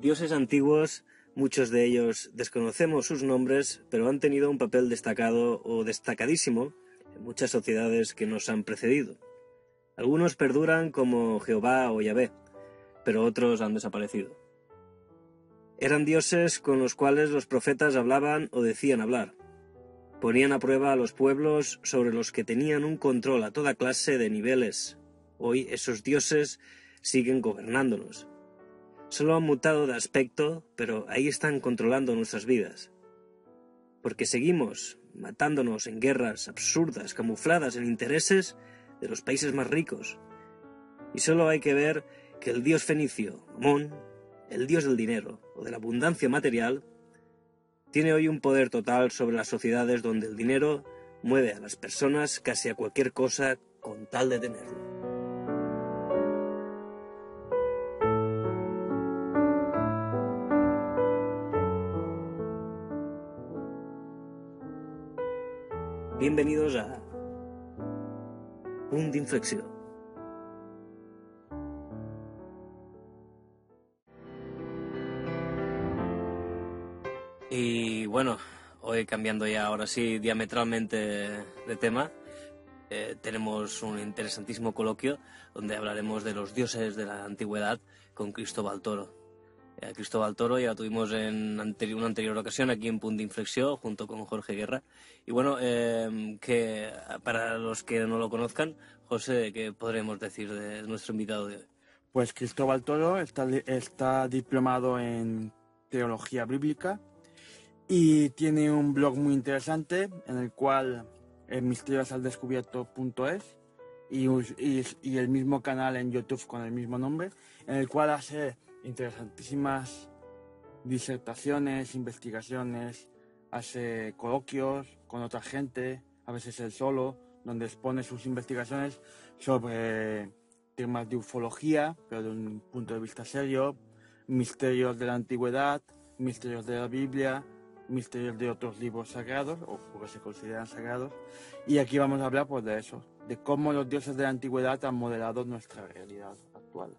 Dioses antiguos, muchos de ellos desconocemos sus nombres, pero han tenido un papel destacado o destacadísimo en muchas sociedades que nos han precedido. Algunos perduran como Jehová o Yahvé, pero otros han desaparecido. Eran dioses con los cuales los profetas hablaban o decían hablar. Ponían a prueba a los pueblos sobre los que tenían un control a toda clase de niveles. Hoy esos dioses siguen gobernándonos. Solo han mutado de aspecto, pero ahí están controlando nuestras vidas. Porque seguimos matándonos en guerras absurdas, camufladas en intereses de los países más ricos. Y solo hay que ver que el dios fenicio, Amón, el dios del dinero o de la abundancia material, tiene hoy un poder total sobre las sociedades donde el dinero mueve a las personas casi a cualquier cosa con tal de tenerlo. Bienvenidos a Punt d'Inflexió. Y bueno, hoy cambiando ya ahora sí diametralmente de tema, tenemos un interesantísimo coloquio donde hablaremos de los dioses de la antigüedad con Cristóbal Toro. Cristóbal Toro ya tuvimos en una anterior ocasión aquí en Punt d'Inflexió junto con Jorge Guerra. Y bueno, que para los que no lo conozcan, José, ¿qué podremos decir de nuestro invitado de hoy? Pues Cristóbal Toro está diplomado en teología bíblica y tiene un blog muy interesante en el cual es misteriosaldescubierto.es y el mismo canal en YouTube con el mismo nombre, en el cual hace interesantísimas disertaciones, investigaciones, hace coloquios con otra gente, a veces él solo, donde expone sus investigaciones sobre temas de ufología, pero de un punto de vista serio, misterios de la antigüedad, misterios de la Biblia, misterios de otros libros sagrados, o que se consideran sagrados. Y aquí vamos a hablar pues de eso, de cómo los dioses de la antigüedad han modelado nuestra realidad actual.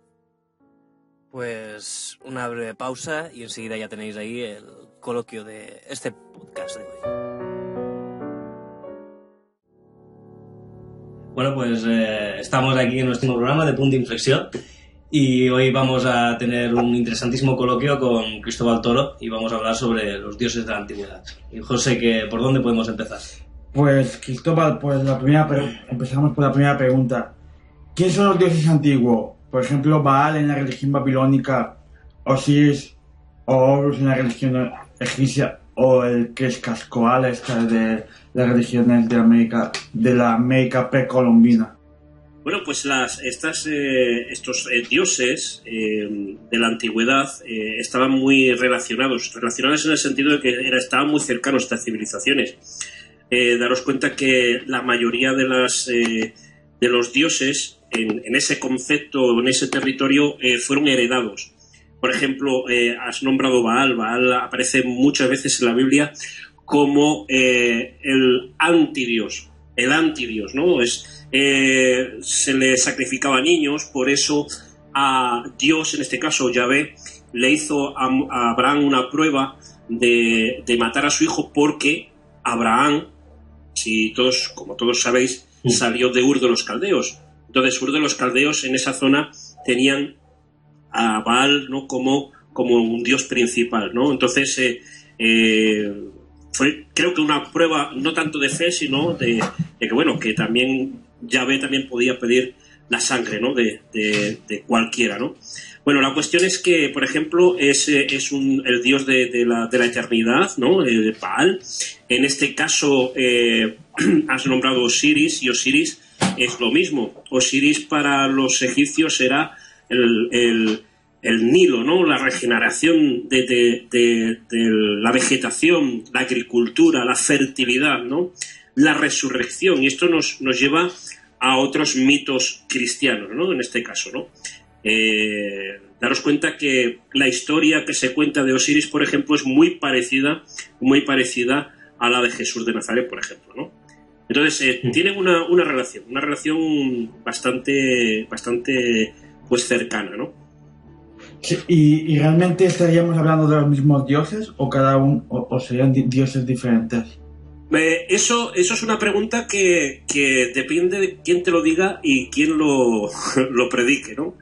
Pues una breve pausa y enseguida ya tenéis ahí el coloquio de este podcast de hoy. Bueno, pues estamos aquí en nuestro programa de Punt d'Inflexió y hoy vamos a tener un interesantísimo coloquio con Cristóbal Toro y vamos a hablar sobre los dioses de la antigüedad. Y José, ¿por dónde podemos empezar? Pues Cristóbal, pues empezamos por la primera pregunta. ¿Quiénes son los dioses antiguos? Por ejemplo, Baal en la religión babilónica, Osiris o Horus en la religión egipcia, o el Quetzalcóatl de las religiones de la América precolombina. Bueno, pues estos dioses de la antigüedad estaban muy relacionados en el sentido de que estaban muy cercanos a estas civilizaciones. Daros cuenta que la mayoría de los dioses en ese concepto, en ese territorio, fueron heredados. Por ejemplo, has nombrado Baal. Baal aparece muchas veces en la Biblia como el antidios, ¿no? Se le sacrificaba niños, por eso a Dios, en este caso Yahvé, le hizo a Abraham una prueba de matar a su hijo, porque Abraham, como todos sabéis, salió de Ur de los Caldeos. Entonces, Ur de los Caldeos, en esa zona, tenían a Baal, ¿no?, como un dios principal, ¿no? Entonces, fue, creo que una prueba no tanto de fe, sino de que, bueno, que también Yahvé también podía pedir la sangre, ¿no?, de cualquiera, ¿no? Bueno, la cuestión es que, por ejemplo, es el dios de la eternidad, ¿no?, de Baal. En este caso, has nombrado Osiris, y Osiris es lo mismo. Osiris para los egipcios era el Nilo, ¿no?, la regeneración de la vegetación, la agricultura, la fertilidad, ¿no?, la resurrección. Y esto nos lleva a otros mitos cristianos, ¿no?, en este caso, ¿no? Daros cuenta que la historia que se cuenta de Osiris, por ejemplo, es muy parecida a la de Jesús de Nazaret, por ejemplo, ¿no? Entonces, tienen una relación bastante pues cercana, ¿no? Sí, y realmente estaríamos hablando de los mismos dioses o cada uno o serían dioses diferentes. Eso es una pregunta que depende de quién te lo diga y quién lo predique, ¿no?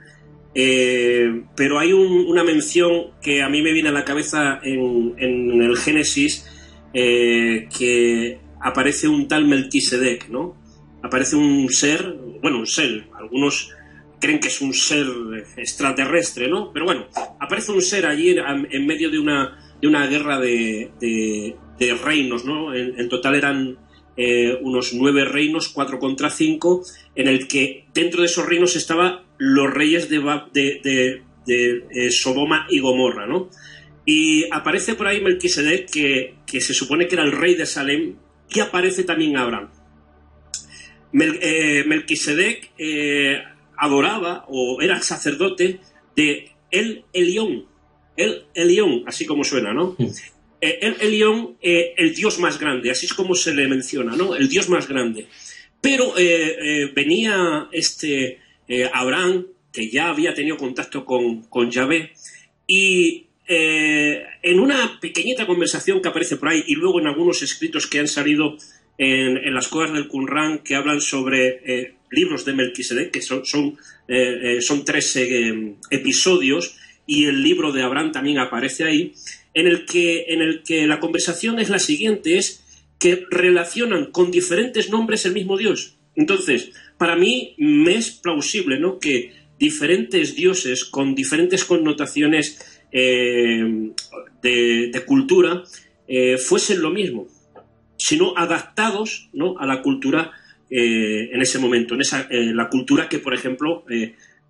Pero hay una mención que a mí me viene a la cabeza en el Génesis, que aparece un tal Melquisedec, ¿no? Aparece un ser, algunos creen que es un ser extraterrestre, ¿no? Pero bueno, aparece un ser allí en medio de una guerra de reinos, ¿no? En total eran unos 9 reinos, 4 contra 5, en el que dentro de esos reinos estaban los reyes de Sodoma y Gomorra, ¿no? Y aparece por ahí Melquisedec, que se supone que era el rey de Salem, y aparece también Abraham. Melquisedec adoraba o era sacerdote de El Elyon, así como suena, ¿no? El Elyon, el dios más grande, así es como se le menciona, ¿no? El dios más grande. Pero venía Abraham, que ya había tenido contacto con Yahvé, y en una pequeñita conversación que aparece por ahí, y luego en algunos escritos que han salido en las cuevas del Qumran, que hablan sobre libros de Melquisedec, que son 13 episodios, y el libro de Abraham también aparece ahí, en el que la conversación es la siguiente, es que relacionan con diferentes nombres el mismo Dios. Entonces, para mí me es plausible, ¿no?, que diferentes dioses con diferentes connotaciones de cultura fuesen lo mismo, sino adaptados, ¿no?, a la cultura en ese momento, la cultura que, por ejemplo,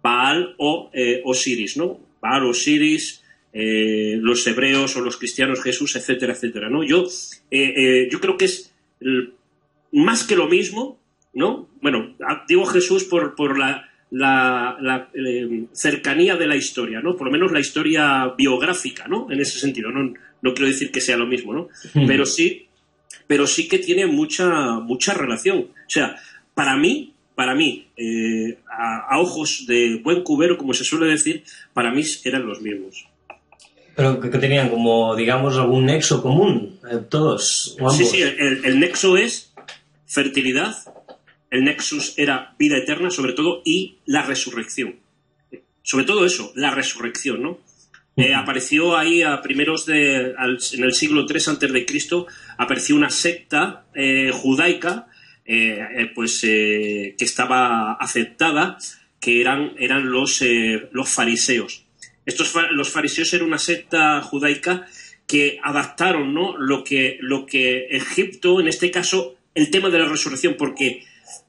Baal o Osiris, ¿no? Baal, Osiris, los hebreos o los cristianos, Jesús, etcétera, etcétera, ¿no? Yo creo que es más que lo mismo, ¿no? Bueno, digo Jesús por la cercanía de la historia, ¿no? Por lo menos la historia biográfica, ¿no? En ese sentido, no quiero decir que sea lo mismo, ¿no? Pero sí que tiene mucha relación. O sea, para mí, a ojos de buen cubero, como se suele decir, para mí eran los mismos. Pero que tenían como, digamos, algún nexo común, todos, o ambos. Sí, el nexo es fertilidad, el nexus era vida eterna, sobre todo, y la resurrección. Sobre todo eso, la resurrección, ¿no? Apareció ahí en el siglo III a.C., apareció una secta judaica, que estaba aceptada, que eran los fariseos. Los fariseos eran una secta judaica que adaptaron, ¿no?, lo que Egipto, en este caso, el tema de la resurrección, porque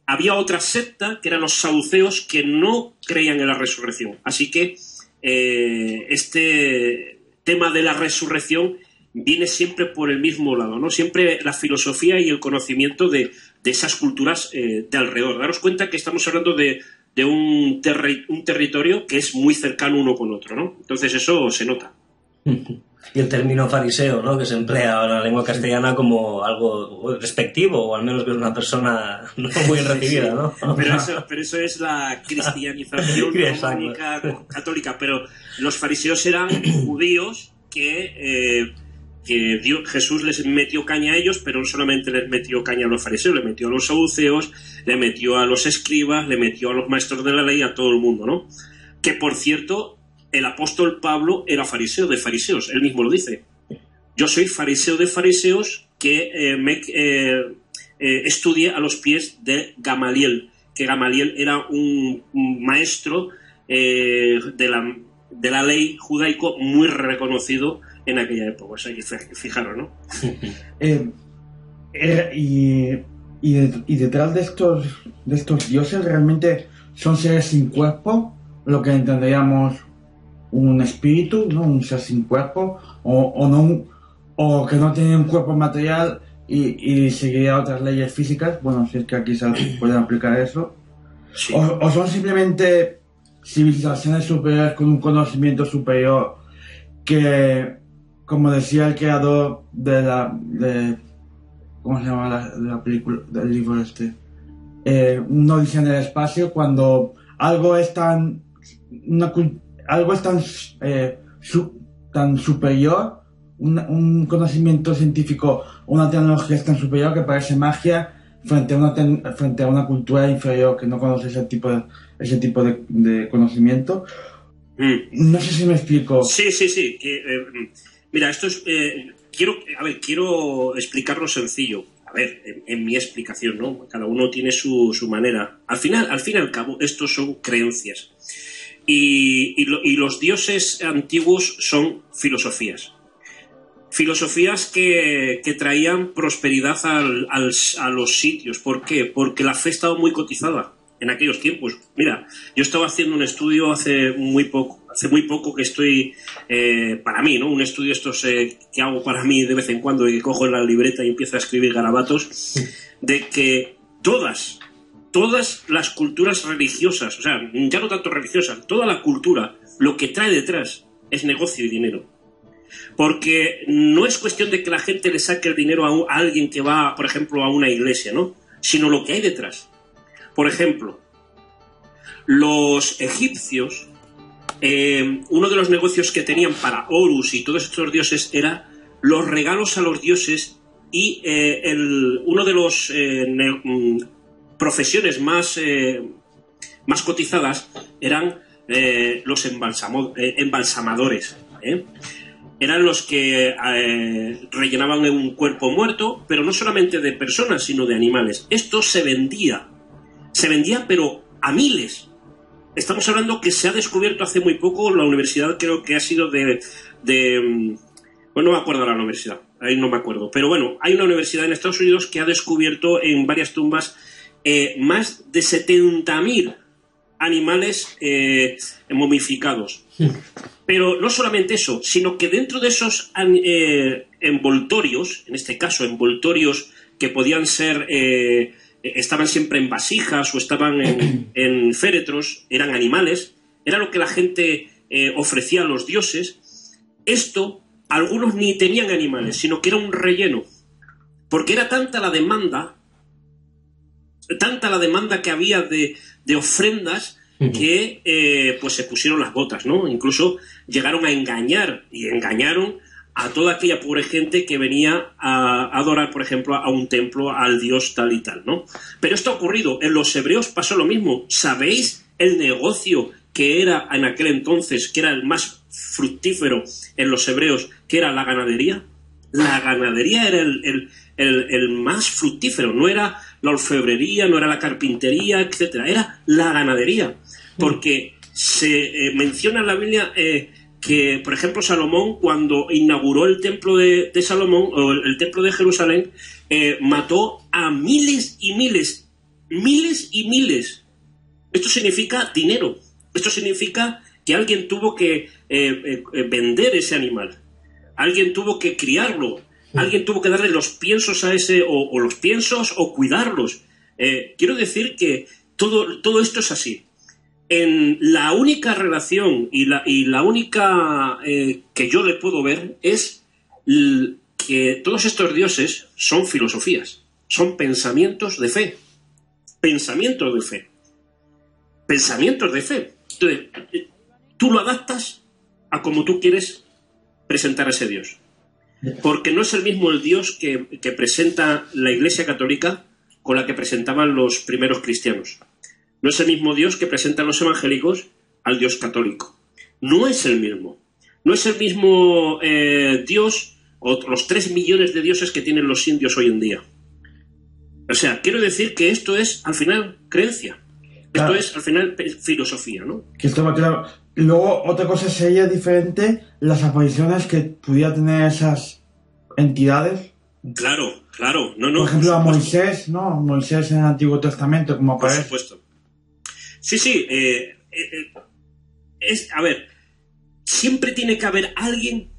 había otra secta, que eran los saduceos, que no creían en la resurrección. Así que este tema de la resurrección viene siempre por el mismo lado, ¿no? Siempre la filosofía y el conocimiento de esas culturas de alrededor. Daros cuenta que estamos hablando de un territorio que es muy cercano uno con otro, ¿no? Entonces eso se nota. Y el término fariseo, ¿no?, que se emplea en la lengua castellana como algo despectivo, o al menos que es una persona no muy recibida, ¿no? Pero eso es la cristianización católica. Pero los fariseos eran judíos que Jesús les metió caña a ellos, pero no solamente les metió caña a los fariseos, le metió a los saduceos, le metió a los escribas, le metió a los maestros de la ley, a todo el mundo, ¿no? Que, por cierto, el apóstol Pablo era fariseo de fariseos, él mismo lo dice. Yo soy fariseo de fariseos que estudié a los pies de Gamaliel, que Gamaliel era un maestro de la ley judaico muy reconocido en aquella época. O sea, fijaros, ¿no? Y detrás de estos dioses realmente son seres sin cuerpo, lo que entenderíamos un espíritu, ¿no?, un ser sin cuerpo, o que no tiene un cuerpo material y seguiría otras leyes físicas. Bueno, si es que aquí se puede aplicar eso. Sí. O son simplemente civilizaciones superiores con un conocimiento superior que, como decía el creador ¿cómo se llama la película, del libro este? Una odisea en el espacio, cuando algo es tan algo es tan superior, un conocimiento científico, una tecnología es tan superior que parece magia frente a una cultura inferior que no conoce ese tipo de conocimiento. No sé si me explico. Sí. Mira, esto es... quiero explicarlo sencillo. A ver, en mi explicación, ¿no? Cada uno tiene su manera. Al fin y al cabo, estos son creencias. Y los dioses antiguos son filosofías. Filosofías que traían prosperidad a los sitios. ¿Por qué? Porque la fe estaba muy cotizada en aquellos tiempos. Mira, yo estaba haciendo un estudio hace muy poco que estoy, para mí, ¿no? Un estudio estos que hago para mí de vez en cuando y que cojo en la libreta y empiezo a escribir garabatos, de que todas las culturas religiosas, o sea, ya no tanto religiosas, toda la cultura, lo que trae detrás es negocio y dinero. Porque no es cuestión de que la gente le saque el dinero a alguien que va, por ejemplo, a una iglesia, ¿no? Sino lo que hay detrás. Por ejemplo, los egipcios, uno de los negocios que tenían para Horus y todos estos dioses era los regalos a los dioses y uno de los profesiones más cotizadas eran los embalsamadores. Eran los que rellenaban un cuerpo muerto, pero no solamente de personas, sino de animales. Esto se vendía pero a miles. Estamos hablando que se ha descubierto hace muy poco, la universidad creo que ha sido bueno, no me acuerdo la universidad, ahí no me acuerdo, pero bueno, hay una universidad en Estados Unidos que ha descubierto en varias tumbas más de 70.000 animales momificados. Pero no solamente eso, sino que dentro de esos envoltorios, en este caso envoltorios que podían ser, estaban siempre en vasijas o estaban en féretros, eran animales, era lo que la gente ofrecía a los dioses. Esto, algunos ni tenían animales, sino que era un relleno, porque era tanta la demanda que había de ofrendas, que pues se pusieron las botas, ¿no? Incluso llegaron a engañaron a toda aquella pobre gente que venía a adorar, por ejemplo, a un templo, al dios tal y tal, ¿no? Pero esto ha ocurrido. En los hebreos pasó lo mismo. ¿Sabéis el negocio que era en aquel entonces, que era el más fructífero en los hebreos, que era la ganadería? La ganadería era el más fructífero, no era la orfebrería, no era la carpintería, etcétera, era la ganadería, porque se menciona en la Biblia que, por ejemplo, Salomón, cuando inauguró el templo de Salomón, o el templo de Jerusalén, mató a miles y miles. Esto significa dinero, esto significa que alguien tuvo que vender ese animal. Alguien tuvo que criarlo, alguien tuvo que darle los piensos a ese, o los piensos, o cuidarlos. Quiero decir que todo esto es así. En la única relación y la única que yo le puedo ver es que todos estos dioses son filosofías, son pensamientos de fe. Pensamientos de fe. Pensamientos de fe. Entonces, tú lo adaptas a como tú quieres presentar a ese Dios. Porque no es el mismo el Dios que presenta la Iglesia Católica con la que presentaban los primeros cristianos. No es el mismo Dios que presentan los evangélicos al Dios católico. No es el mismo. No es el mismo Dios o los 3 millones de dioses que tienen los indios hoy en día. O sea, quiero decir que esto es, al final, creencia. Claro. Esto es, al final, filosofía, ¿no? Que esto va claro. Y luego, otra cosa sería diferente, las apariciones que pudiera tener esas entidades. Claro. No, por ejemplo, a Moisés, ¿no? Moisés en el Antiguo Testamento, como aparece. Por supuesto. Sí. A ver, siempre tiene que haber alguien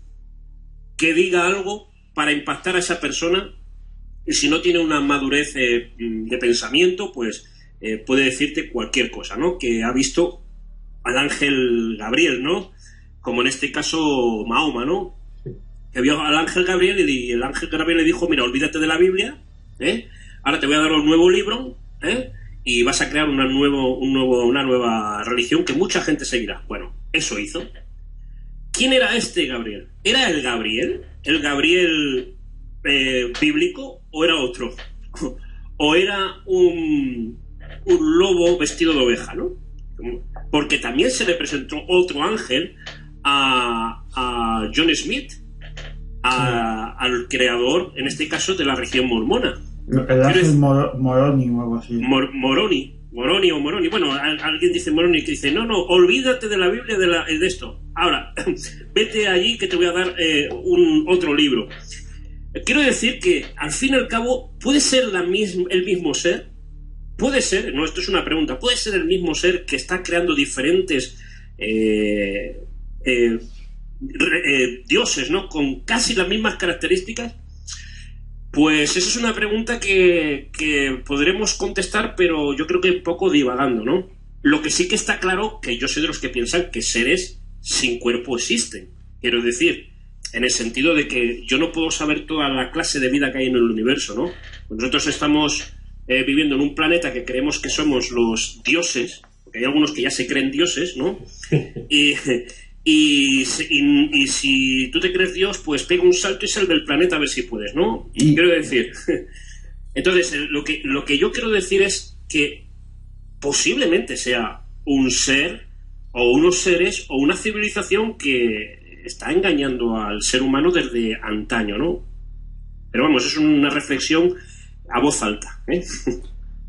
que diga algo para impactar a esa persona, y si no tiene una madurez de pensamiento, pues puede decirte cualquier cosa, ¿no? Que ha visto al ángel Gabriel, ¿no? Como en este caso Mahoma, ¿no? Que vio al ángel Gabriel y el ángel Gabriel le dijo: mira, olvídate de la Biblia, ahora te voy a dar un nuevo libro, y vas a crear una nueva religión que mucha gente seguirá. Bueno, Eso hizo. ¿Quién era este Gabriel? ¿Era el Gabriel? ¿El Gabriel bíblico? ¿O era otro? ¿O era un lobo vestido de oveja, ¿no? Porque también se le presentó otro ángel a John Smith, al creador, en este caso, de la región mormona. El ángel Moroni o algo así. Moroni. Bueno, alguien dice Moroni, que dice, no, olvídate de la Biblia, de esto. Ahora, vete allí que te voy a dar otro libro. Quiero decir que, al fin y al cabo, ¿puede ser el mismo ser? Puede ser, no, esto es una pregunta, ¿puede ser el mismo ser que está creando diferentes dioses, ¿no? Con casi las mismas características? Pues esa es una pregunta que podremos contestar, pero yo creo que un poco divagando, ¿no? Lo que sí que está claro, que yo soy de los que piensan que seres sin cuerpo existen. Quiero decir, en el sentido de que yo no puedo saber toda la clase de vida que hay en el universo, ¿no? Nosotros estamos viviendo en un planeta que creemos que somos los dioses, porque hay algunos que ya se creen dioses, ¿no? Y si tú te crees Dios, pues pega un salto y sal del planeta a ver si puedes, ¿no? Quiero decir. Entonces, lo que yo quiero decir es que posiblemente sea un ser o unos seres o una civilización que está engañando al ser humano desde antaño, ¿no? Pero vamos, es una reflexión a voz alta, ¿eh?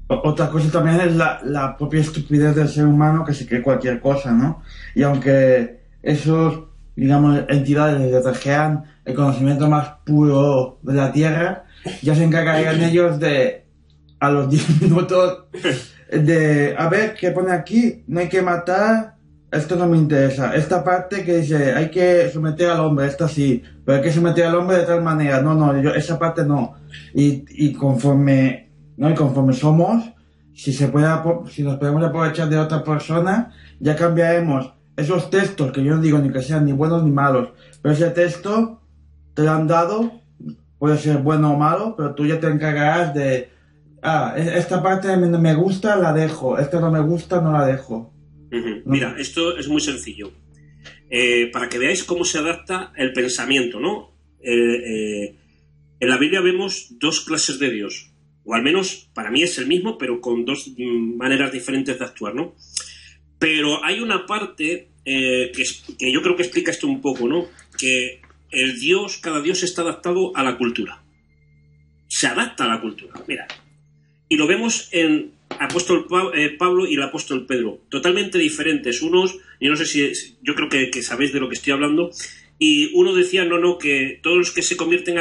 Otra cosa también es la propia estupidez del ser humano, que se cree cualquier cosa, ¿no? Y aunque esos, digamos, entidades desean el conocimiento más puro de la Tierra, ya se encargarían ellos de, a los 10 minutos, de, a ver, ¿qué pone aquí? No hay que matar, esto no me interesa. Esta parte que dice, hay que someter al hombre, esta sí, pero hay que someter al hombre de tal manera. No, esa parte no. Y conforme somos, si nos podemos aprovechar de otra persona, ya cambiaremos esos textos, que yo no digo ni que sean ni buenos ni malos, pero ese texto te lo han dado, puede ser bueno o malo, pero tú ya te encargarás de, esta parte no me gusta, la dejo, esta no me gusta, no la dejo. Uh-huh. Mira, esto es muy sencillo. Para que veáis cómo se adapta el pensamiento, ¿no? En la Biblia vemos dos clases de Dios, o al menos para mí es el mismo, pero con dos maneras diferentes de actuar, ¿no? Pero hay una parte que yo creo que explica esto un poco, ¿no? Que cada Dios está adaptado a la cultura. Se adapta a la cultura, mira. Y lo vemos en apóstol Pablo y el apóstol Pedro, totalmente diferentes. Unos, yo no sé yo creo que sabéis de lo que estoy hablando, y uno decía, que todos los que se convierten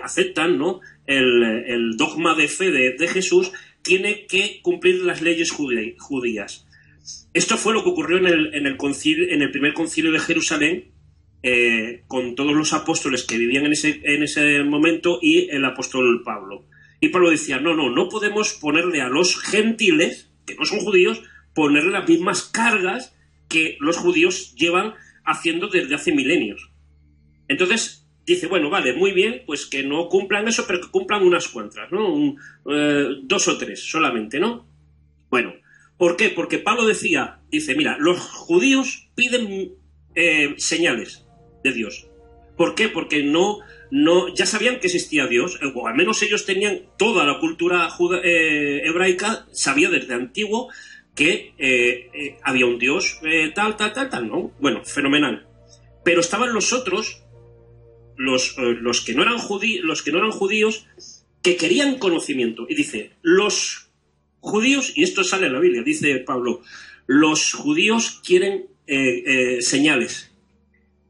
aceptan, ¿no? El dogma de fe de Jesús, tiene que cumplir las leyes judías. Esto fue lo que ocurrió en el primer concilio de Jerusalén, con todos los apóstoles que vivían en ese momento y el apóstol Pablo. Y Pablo decía, no podemos ponerle a los gentiles, que no son judíos, ponerle las mismas cargas que los judíos llevan haciendo desde hace milenios. Entonces dice, bueno, vale, muy bien, pues que no cumplan eso, pero que cumplan unas cuantas, ¿no? 2 o 3 solamente, ¿no? Bueno, ¿por qué? Porque Pablo dice, mira, los judíos piden señales de Dios. ¿Por qué? Porque ya sabían que existía Dios, o al menos ellos tenían toda la cultura hebraica, sabía desde antiguo que había un Dios tal, ¿no? Bueno, fenomenal. Pero estaban los otros, los que no eran judíos, que querían conocimiento. Y dice, los judíos, y esto sale en la Biblia, dice Pablo, los judíos quieren señales,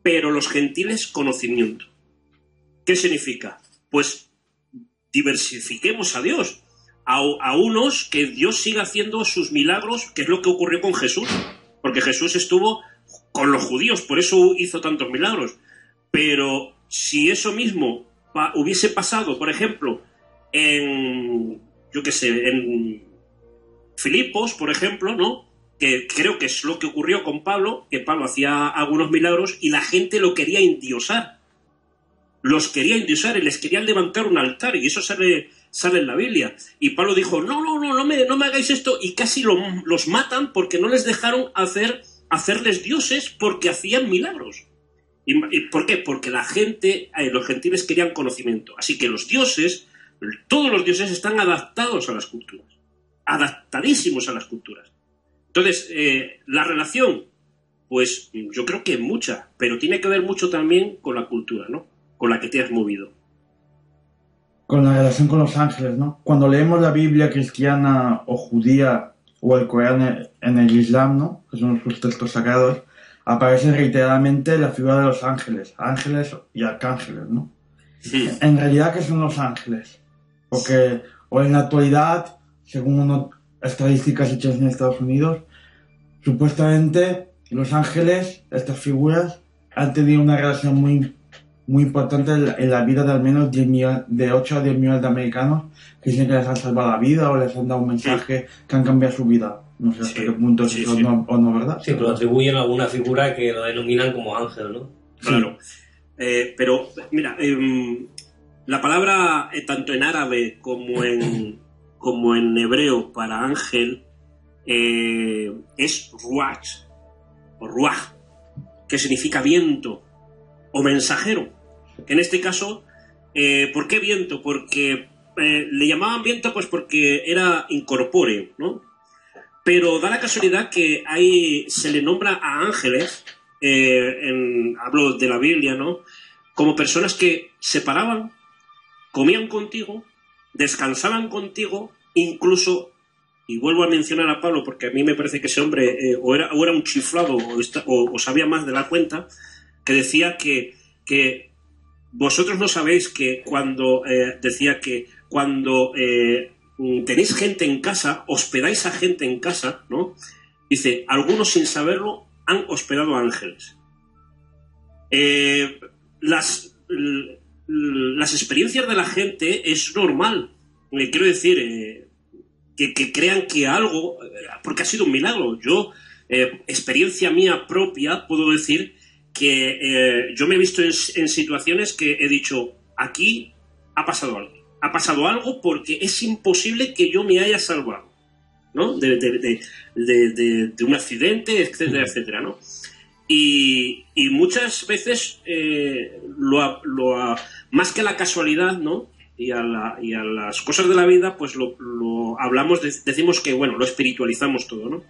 pero los gentiles conocimiento. ¿Qué significa? Pues diversifiquemos a Dios. A unos que Dios siga haciendo sus milagros, que es lo que ocurrió con Jesús, porque Jesús estuvo con los judíos, por eso hizo tantos milagros. Pero si eso mismo hubiese pasado, por ejemplo, en Filipos, por ejemplo, ¿no? Que creo que es lo que ocurrió con Pablo, que Pablo hacía algunos milagros y la gente lo quería endiosar. Los quería endiosar y les querían levantar un altar, y eso sale en la Biblia. Y Pablo dijo, no me hagáis esto, y casi los matan porque no les dejaron hacer hacerles dioses porque hacían milagros. ¿Y por qué? Porque la gente, los gentiles querían conocimiento. Así que los dioses, todos los dioses están adaptados a las culturas. Adaptadísimos a las culturas. Entonces, la relación, pues yo creo que mucha, pero tiene que ver mucho también con la cultura, ¿no? Con la que te has movido. Con la relación con los ángeles, ¿no? Cuando leemos la Biblia cristiana o judía o el Corán en el Islam, ¿no? Que son sus textos sagrados, aparece reiteradamente la figura de los ángeles y arcángeles, ¿no? Sí. En realidad, ¿qué son los ángeles? Porque o en la actualidad, según estadísticas hechas en Estados Unidos, supuestamente los ángeles, estas figuras, han tenido una relación muy importante en la vida de al menos 8 a 10 millones de americanos que dicen que les han salvado la vida o les han dado un mensaje que han cambiado su vida. No sé hasta qué punto es eso o no, ¿verdad? Sí, pero atribuyen a alguna figura que lo denominan como ángel, ¿no? Claro. Pero, mira, la palabra, tanto en árabe como en hebreo para ángel, es ruach, o ruach, que significa viento, o mensajero. En este caso, ¿por qué viento? Porque le llamaban viento pues porque era incorpóreo, ¿no? Pero da la casualidad que se le nombra a ángeles, hablo de la Biblia, ¿no? Como personas que se paraban, comían contigo, descansaban contigo, incluso, y vuelvo a mencionar a Pablo porque a mí me parece que ese hombre o era un chiflado o sabía más de la cuenta, que decía que vosotros no sabéis que cuando decía que cuando tenéis gente en casa, hospedáis a gente en casa, ¿no? Dice, algunos sin saberlo han hospedado a ángeles. Las experiencias de la gente es normal. Quiero decir, que crean que algo, porque ha sido un milagro. Yo, experiencia mía propia, puedo decir que yo me he visto en situaciones que he dicho, aquí ha pasado algo. Ha pasado algo porque es imposible que yo me haya salvado, ¿no? De un accidente, etcétera, etcétera, ¿no? Y muchas veces, más que a la casualidad, ¿no? Y a las cosas de la vida, pues lo hablamos, decimos que, bueno, lo espiritualizamos todo, ¿no?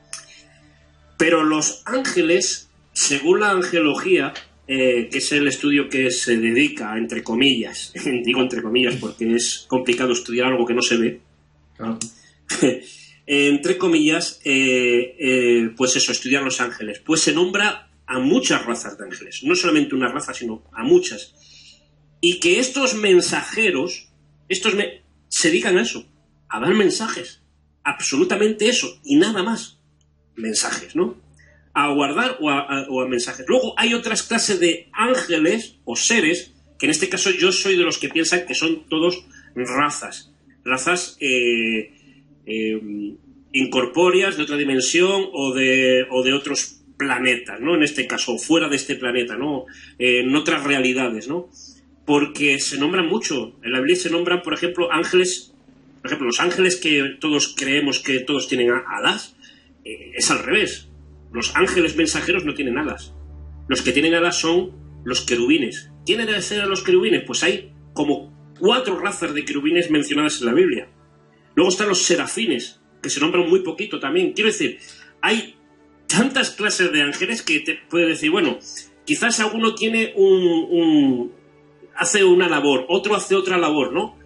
Pero los ángeles, según la angelología, que es el estudio que se dedica, entre comillas, digo entre comillas porque es complicado estudiar algo que no se ve, Claro. entre comillas, pues eso, estudiar los ángeles, pues se nombra a muchas razas de ángeles, no solamente una raza, sino a muchas, y que estos mensajeros, se dedican a eso, a dar mensajes, absolutamente eso, y nada más, mensajes, ¿no? A guardar o a mensajes. Luego hay otras clases de ángeles o seres, que en este caso yo soy de los que piensan que son todos razas incorpóreas de otra dimensión o de otros planetas, ¿no? En este caso, fuera de este planeta, ¿no? En otras realidades, ¿no? Porque se nombran mucho. En la Biblia se nombran, por ejemplo, ángeles, por ejemplo, los ángeles que todos creemos que todos tienen alas, es al revés. Los ángeles mensajeros no tienen alas. Los que tienen alas son los querubines. ¿Quiénes deben ser los querubines? Pues hay como 4 razas de querubines mencionadas en la Biblia. Luego están los serafines, que se nombran muy poquito también. Quiero decir, hay tantas clases de ángeles que te puede decir, bueno, quizás alguno tiene hace una labor, otro hace otra labor, ¿no?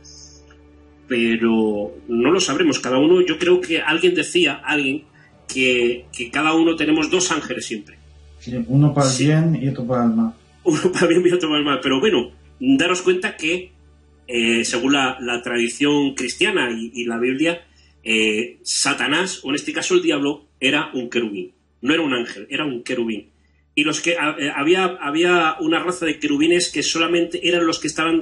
Pero no lo sabremos. Cada uno, yo creo que alguien que cada uno tenemos 2 ángeles siempre. Sí, uno para el bien y otro para el mal. Uno para el bien y otro para el mal. Pero bueno, daros cuenta que según la tradición cristiana y la Biblia, Satanás, o en este caso el diablo, era un querubín. No era un ángel, era un querubín. Y los que había una raza de querubines que solamente eran los que estaban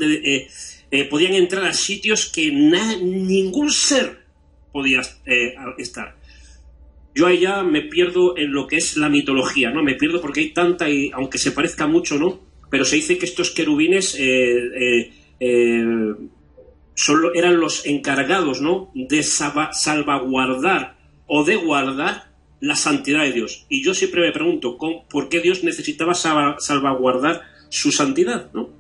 podían entrar a sitios que ningún ser podía estar. Yo allá me pierdo en lo que es la mitología, ¿no? Me pierdo porque hay tanta, y aunque se parezca mucho, ¿no? Pero se dice que estos querubines eran los encargados, ¿no? De salvaguardar o de guardar la santidad de Dios. Y yo siempre me pregunto, ¿por qué Dios necesitaba salvaguardar su santidad, ¿no?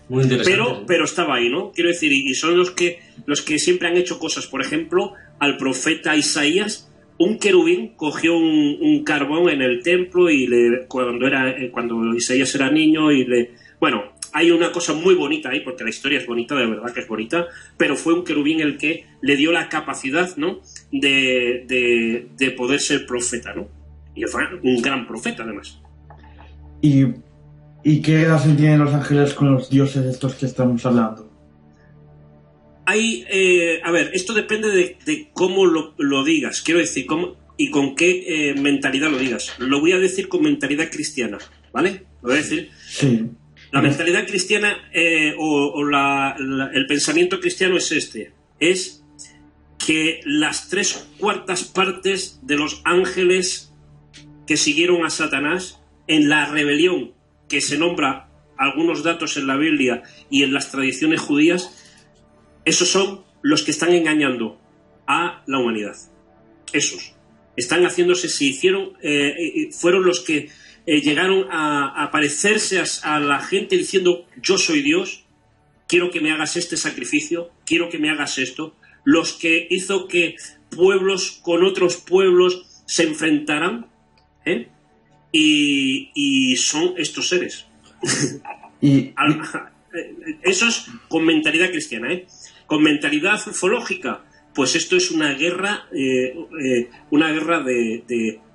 Muy interesante. Pero estaba ahí, ¿no? Quiero decir, y son los que siempre han hecho cosas. Por ejemplo, al profeta Isaías, un querubín cogió un carbón en el templo y cuando Isaías era niño bueno, hay una cosa muy bonita ahí, porque la historia es bonita, de verdad que es bonita, pero fue un querubín el que le dio la capacidad, ¿no?, de poder ser profeta, ¿no? Y fue un gran profeta, además. ¿Y qué relación tienen los ángeles con los dioses estos que estamos hablando? A ver, esto depende de cómo lo digas, quiero decir, y con qué mentalidad lo digas. Lo voy a decir con mentalidad cristiana, ¿vale? Lo voy a decir. Sí. La mentalidad cristiana el pensamiento cristiano es es que las 3/4 partes de los ángeles que siguieron a Satanás en la rebelión que se nombra algunos datos en la Biblia y en las tradiciones judías, esos son los que están engañando a la humanidad. Esos están haciéndose, fueron los que llegaron a parecerse a la gente diciendo: yo soy Dios, quiero que me hagas este sacrificio, quiero que me hagas esto. Los que hizo que pueblos con otros pueblos se enfrentaran, y son estos seres. Eso es con mentalidad cristiana, Con mentalidad ufológica, pues esto es una guerra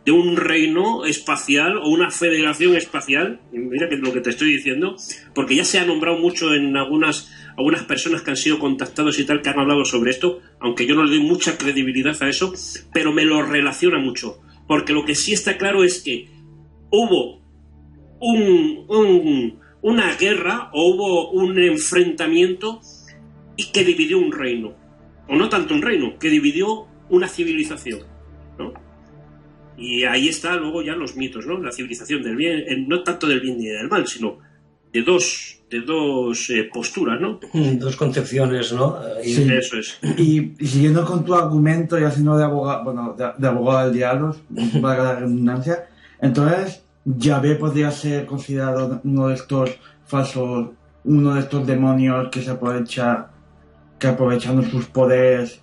de un reino espacial o una federación espacial. Mira que es lo que te estoy diciendo, porque ya se ha nombrado mucho en algunas personas que han sido contactados y tal, que han hablado sobre esto, aunque yo no le doy mucha credibilidad a eso, pero me lo relaciona mucho, porque lo que sí está claro es que hubo una guerra o hubo un enfrentamiento y que dividió un reino, o no tanto un reino, que dividió una civilización, ¿no? Y ahí está luego ya los mitos, ¿no? La civilización del bien, no tanto del bien ni del mal, sino de dos posturas, ¿no? Dos concepciones, ¿no? Sí. Eso es. Y siguiendo con tu argumento, ya siendo de abogado, de abogado del diablo, para la redundancia, entonces Yahvé podría ser considerado uno de estos falsos, uno de estos demonios que aprovechando sus poderes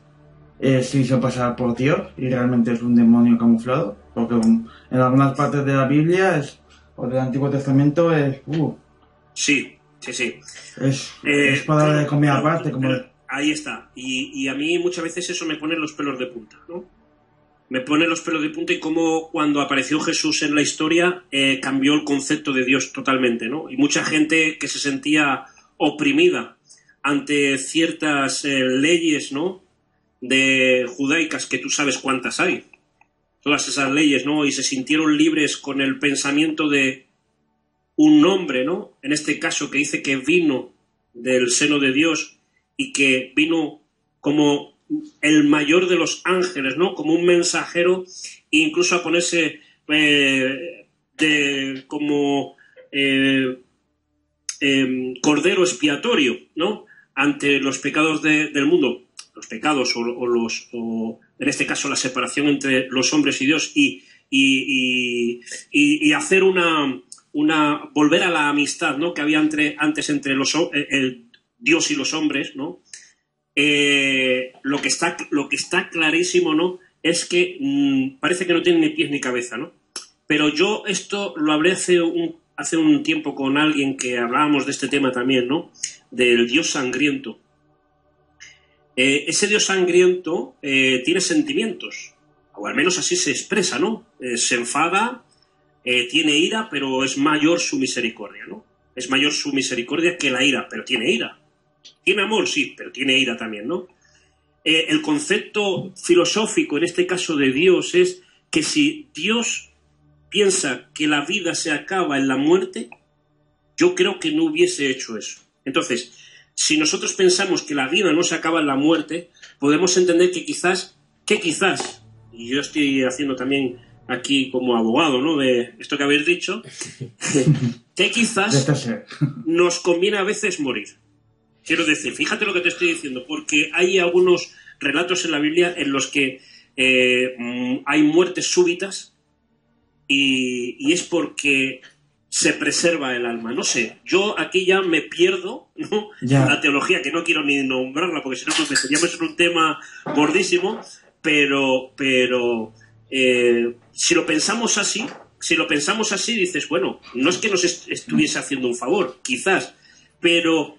se hizo pasar por Dios y realmente es un demonio camuflado, porque en algunas partes de la Biblia o del Antiguo Testamento Sí. es para de comida aparte, como ahí está, y a mí muchas veces eso me pone los pelos de punta, ¿no? Me pone los pelos de punta, y cómo cuando apareció Jesús en la historia cambió el concepto de Dios totalmente, ¿no? Y mucha gente que se sentía oprimida ante ciertas leyes, ¿no?, de judaicas, que tú sabes cuántas hay, todas esas leyes, ¿no?, y se sintieron libres con el pensamiento de un hombre, ¿no?, en este caso, que dice que vino del seno de Dios y que vino como el mayor de los ángeles, ¿no?, como un mensajero, e incluso a ponerse como cordero expiatorio, ¿no?, ante los pecados del mundo, los pecados o en este caso la separación entre los hombres y Dios, y hacer volver a la amistad, ¿no?, que había antes entre el Dios y los hombres, ¿no? Lo que está clarísimo, ¿no?, es que parece que no tiene ni pies ni cabeza, ¿no? Pero yo esto lo hablé hace un tiempo con alguien que hablábamos de este tema también, ¿no?, del Dios sangriento. Ese Dios sangriento tiene sentimientos, o al menos así se expresa, ¿no? Se enfada, tiene ira, pero es mayor su misericordia, ¿no? Es mayor su misericordia que la ira, pero tiene ira. Tiene amor, sí, pero tiene ira también, ¿no? El concepto filosófico, en este caso de Dios, es que si Dios piensa que la vida se acaba en la muerte, yo creo que no hubiese hecho eso. Entonces, si nosotros pensamos que la vida no se acaba en la muerte, podemos entender que quizás, y yo estoy haciendo también aquí como abogado, ¿no?, de esto que habéis dicho, que quizás nos conviene a veces morir. Quiero decir, fíjate lo que te estoy diciendo, porque hay algunos relatos en la Biblia en los que hay muertes súbitas y es porque se preserva el alma. No sé, yo aquí ya me pierdo, ¿no? La teología, que no quiero ni nombrarla porque si no nos meteríamos en un tema gordísimo, pero si lo pensamos así, dices, bueno, no es que nos estuviese haciendo un favor, quizás, pero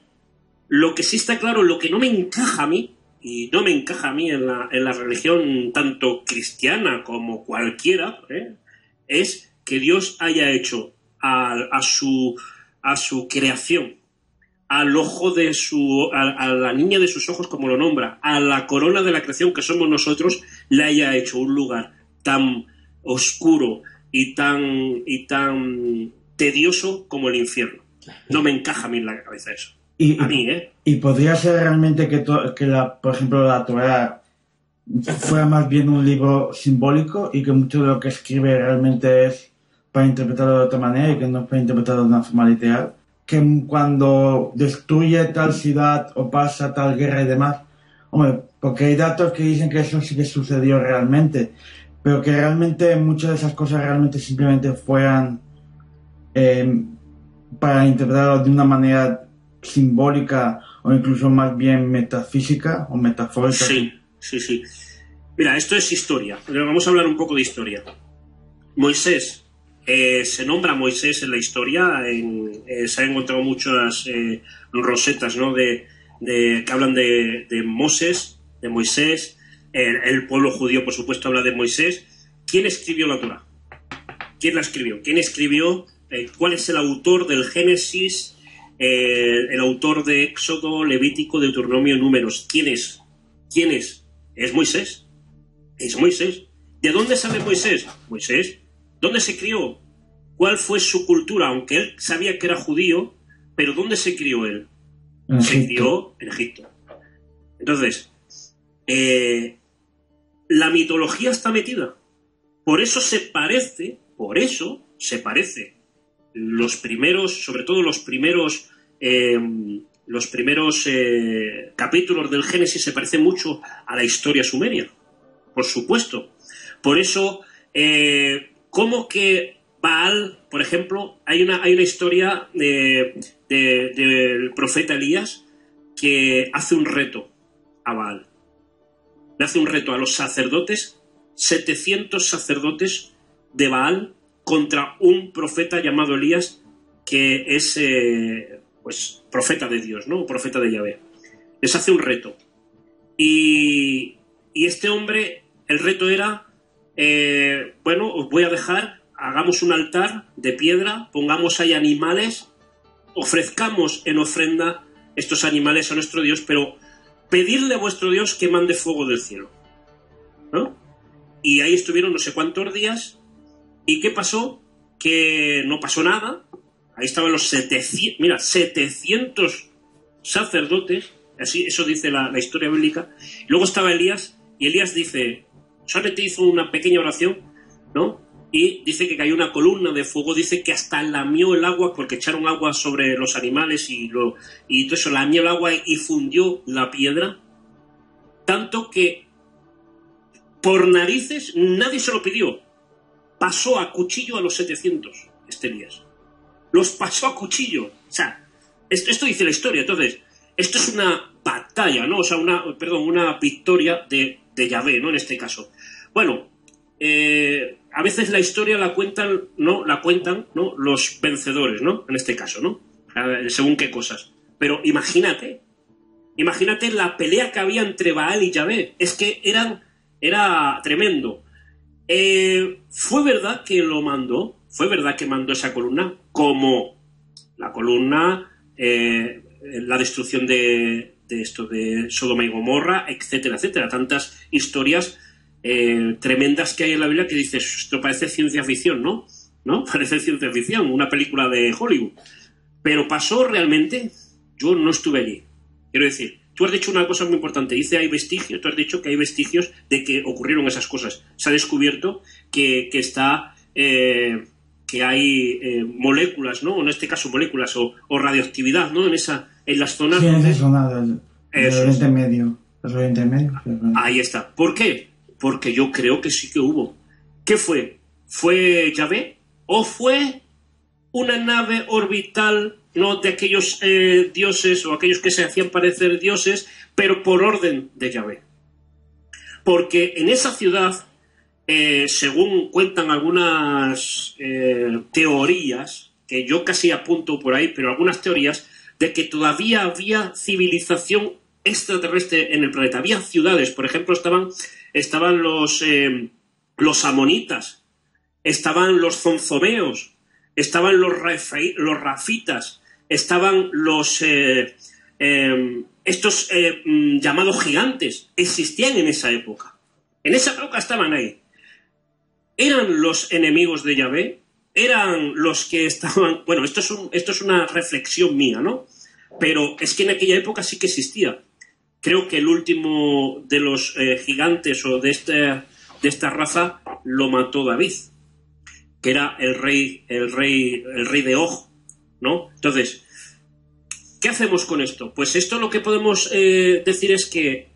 lo que sí está claro, lo que no me encaja a mí, y no me encaja a mí en la religión tanto cristiana como cualquiera, es que Dios haya hecho a su creación, al ojo de a la niña de sus ojos, como lo nombra, a la corona de la creación que somos nosotros, le haya hecho un lugar tan oscuro y tan tedioso como el infierno. No me encaja a mí en la cabeza eso. Y podría ser realmente que por ejemplo, la Torá fuera más bien un libro simbólico y que mucho de lo que escribe realmente es para interpretarlo de otra manera y que no es para interpretarlo de una forma literal. Que cuando destruye tal ciudad o pasa tal guerra y demás, hombre, porque hay datos que dicen que eso sí que sucedió realmente, pero que realmente muchas de esas cosas realmente simplemente fueran para interpretarlo de una manera simbólica o incluso más bien metafísica o metafórica. Sí. Mira, esto es historia. Vamos a hablar un poco de historia. Moisés. Se nombra Moisés en la historia. Se han encontrado muchas rosetas, ¿no? que hablan de Moisés. El pueblo judío, por supuesto, habla de Moisés. ¿Quién escribió la Torá? ¿Quién la escribió? ¿Quién escribió? ¿Cuál es el autor del Génesis? El autor de Éxodo, Levítico, Deuteronomio, Números. ¿Quién es? Es Moisés. ¿De dónde sale Moisés? ¿Dónde se crió? ¿Cuál fue su cultura? Aunque él sabía que era judío, pero ¿dónde se crió él? Se crió en Egipto. Entonces, la mitología está metida. Por eso se parece, los primeros, sobre todo los primeros capítulos del Génesis se parecen mucho a la historia sumeria, por supuesto. Por eso, como que Baal, por ejemplo, hay una historia del profeta Elías que hace un reto a Baal. Le hace un reto a los sacerdotes, 700 sacerdotes de Baal, contra un profeta llamado Elías, que es pues profeta de Dios, ¿no? Profeta de Yahvé. Les hace un reto. Y este hombre, el reto era, bueno, os voy a dejar, hagamos un altar de piedra, pongamos ahí animales, ofrezcamos en ofrenda estos animales a nuestro Dios, pero pedirle a vuestro Dios que mande fuego del cielo, ¿no? Y ahí estuvieron no sé cuántos días. ¿Y qué pasó? Que no pasó nada. Ahí estaban los 700 sacerdotes, así, eso dice la historia bíblica. Luego estaba Elías, y Elías dice, solamente hizo una pequeña oración, ¿no? Y dice que cayó una columna de fuego, dice que hasta lamió el agua, porque echaron agua sobre los animales y todo eso, lamió el agua y fundió la piedra, tanto que por narices nadie se lo pidió. Pasó a cuchillo a los 700, Elías. Los pasó a cuchillo. O sea, esto dice la historia. Entonces, esto es una batalla, ¿no? O sea, una victoria de Yahvé, ¿no? En este caso. Bueno, a veces la historia la cuentan, ¿no? Los vencedores, ¿no? En este caso, ¿no? Según qué cosas. Pero imagínate la pelea que había entre Baal y Yahvé. Es que era tremendo. Fue verdad que lo mandó, fue verdad que mandó esa columna, como la columna, la destrucción de Sodoma y Gomorra, etcétera, etcétera. Tantas historias tremendas que hay en la Biblia que dices, esto parece ciencia ficción, ¿no? Parece ciencia ficción, una película de Hollywood. Pero pasó realmente. Yo no estuve allí. Quiero decir, tú has dicho una cosa muy importante. Dice, hay vestigios. Tú has dicho que hay vestigios de que ocurrieron esas cosas. Se ha descubierto que hay moléculas, ¿no? En este caso moléculas o radioactividad, ¿no? En las zonas. Sí, en esa zona del Oriente Medio. Ahí está. ¿Por qué? porque yo creo que sí que hubo. ¿Qué fue? ¿Fue Yahvé? ¿O fue una nave orbital, no, de aquellos dioses o aquellos que se hacían parecer dioses, pero por orden de Yahvé? Porque en esa ciudad, según cuentan algunas teorías, que yo casi apunto por ahí, pero algunas teorías, de que todavía había civilización extraterrestre en el planeta. Había ciudades, por ejemplo, estaban los amonitas, estaban los zonzomeos, estaban los rafitas, estaban estos llamados gigantes. Existían en esa época. En esa época estaban ahí. ¿Eran los enemigos de Yahvé? ¿Eran los que estaban...? Bueno, esto es una reflexión mía, ¿no? Pero es que en aquella época sí que existía. Creo que el último de los gigantes o de esta raza lo mató David, que era el rey de Og, ¿no? Entonces, ¿qué hacemos con esto? Pues esto lo que podemos decir es que,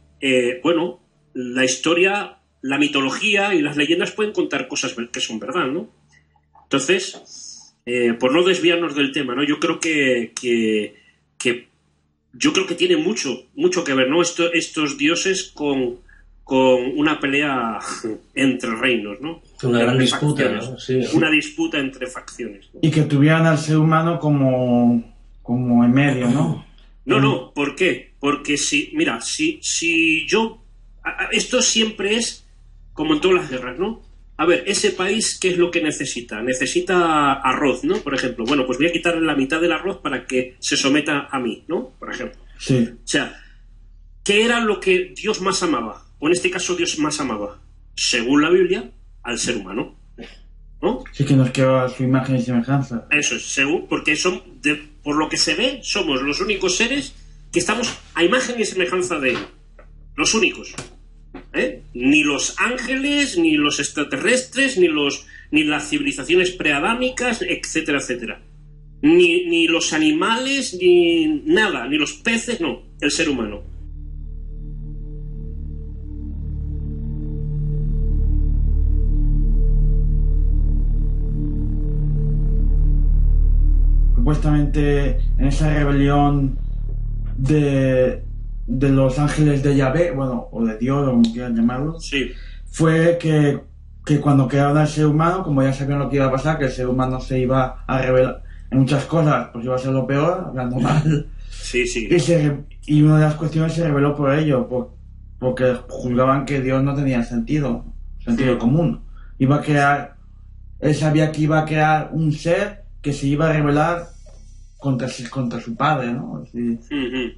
bueno, la historia, la mitología y las leyendas pueden contar cosas que son verdad, ¿no? Entonces, por no desviarnos del tema, ¿no? Yo creo que tiene mucho que ver, ¿no? Estos dioses con una pelea entre reinos, ¿no? Una gran disputa, ¿no? Sí. Una disputa entre facciones, ¿no? Y que tuvieran al ser humano como en medio, ¿no? No, ¿por qué? Porque si yo... Esto siempre es como en todas las guerras, ¿no? A ver, ese país, ¿qué es lo que necesita? Necesita arroz, ¿no? Por ejemplo, bueno, pues voy a quitarle la mitad del arroz para que se someta a mí, ¿no? Por ejemplo. Sí. O sea, ¿qué era lo que Dios más amaba? O en este caso Dios más amaba, según la Biblia, al ser humano, ¿no? Sí, que nos queda su imagen y semejanza. Eso es, según, porque por lo que se ve, somos los únicos seres que estamos a imagen y semejanza de Él. Los únicos. Ni los ángeles, ni los extraterrestres, ni las civilizaciones preadámicas, etcétera, etcétera. Ni los animales, ni nada, ni los peces, no, el ser humano. Supuestamente en esa rebelión de los ángeles de Yahvé, bueno, o de Dios, o como quieran llamarlo, Sí. fue que cuando crearon al ser humano, como ya sabían lo que iba a pasar, que el ser humano se iba a rebelar en muchas cosas, pues iba a ser lo peor, hablando mal. Sí. Y una de las cuestiones se reveló por ello, porque juzgaban que Dios no tenía sentido común. Él sabía que iba a crear un ser que se iba a rebelar contra su padre, ¿no? Sí.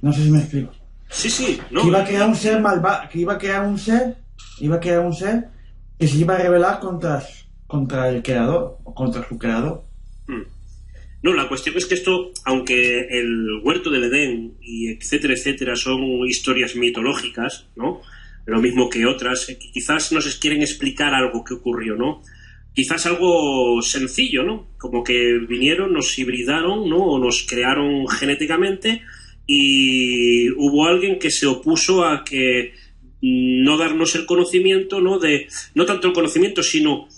No sé si me explico. Sí, no. Que iba a crear un ser malvado, que iba a crear un ser que se iba a rebelar contra el creador, o contra su creador. No, la cuestión es que esto, aunque el huerto del Edén y etcétera, son historias mitológicas, ¿no? Lo mismo que otras, quizás nos quieren explicar algo que ocurrió, ¿no? Quizás algo sencillo, ¿no? Como que vinieron, nos hibridaron, ¿no? O nos crearon genéticamente y hubo alguien que se opuso a que no darnos el conocimiento, ¿no? No tanto el conocimiento, sino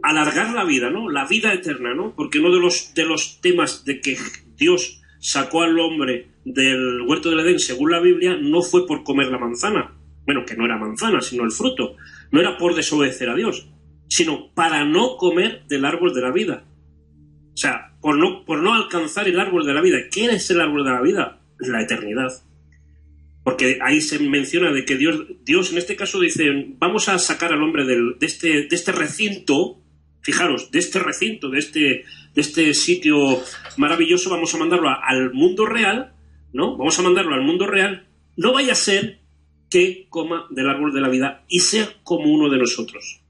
alargar la vida, ¿no? La vida eterna, ¿no? Porque uno de los temas de que Dios sacó al hombre del huerto del Edén, según la Biblia, no fue por comer la manzana. Bueno, que no era manzana, sino el fruto. No era por desobedecer a Dios, sino para no comer del árbol de la vida. O sea, por no alcanzar el árbol de la vida. ¿Qué es el árbol de la vida? La eternidad. Porque ahí se menciona de que Dios en este caso dice, vamos a sacar al hombre de este recinto, fijaros, de este recinto, de este sitio maravilloso, vamos a mandarlo al mundo real, ¿no? Vamos a mandarlo al mundo real, no vaya a ser que coma del árbol de la vida y sea como uno de nosotros.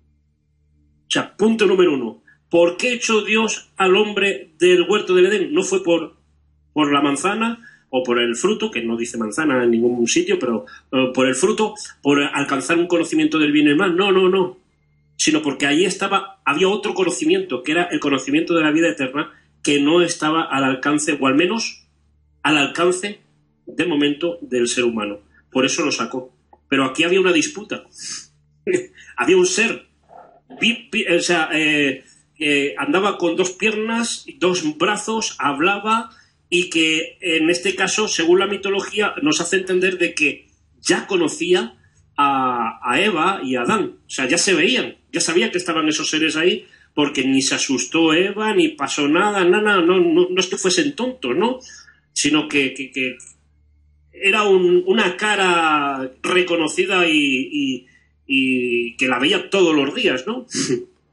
O sea, punto número 1. ¿Por qué echó Dios al hombre del huerto del Edén? No fue por la manzana o por el fruto, que no dice manzana en ningún sitio, pero por el fruto, por alcanzar un conocimiento del bien y el mal. No. Sino porque ahí había otro conocimiento, que era el conocimiento de la vida eterna, que no estaba al alcance, o al menos al alcance de momento del ser humano. Por eso lo sacó. pero aquí había una disputa. Había un ser, o sea, andaba con 2 piernas, 2 brazos, hablaba, y que en este caso, según la mitología, nos hace entender de que ya conocía a Eva y a Adán. O sea, ya se veían, ya sabía que estaban esos seres ahí, porque ni se asustó Eva, ni pasó nada, no es que fuesen tontos, ¿no? Sino que era una cara reconocida y que la veía todos los días, ¿no?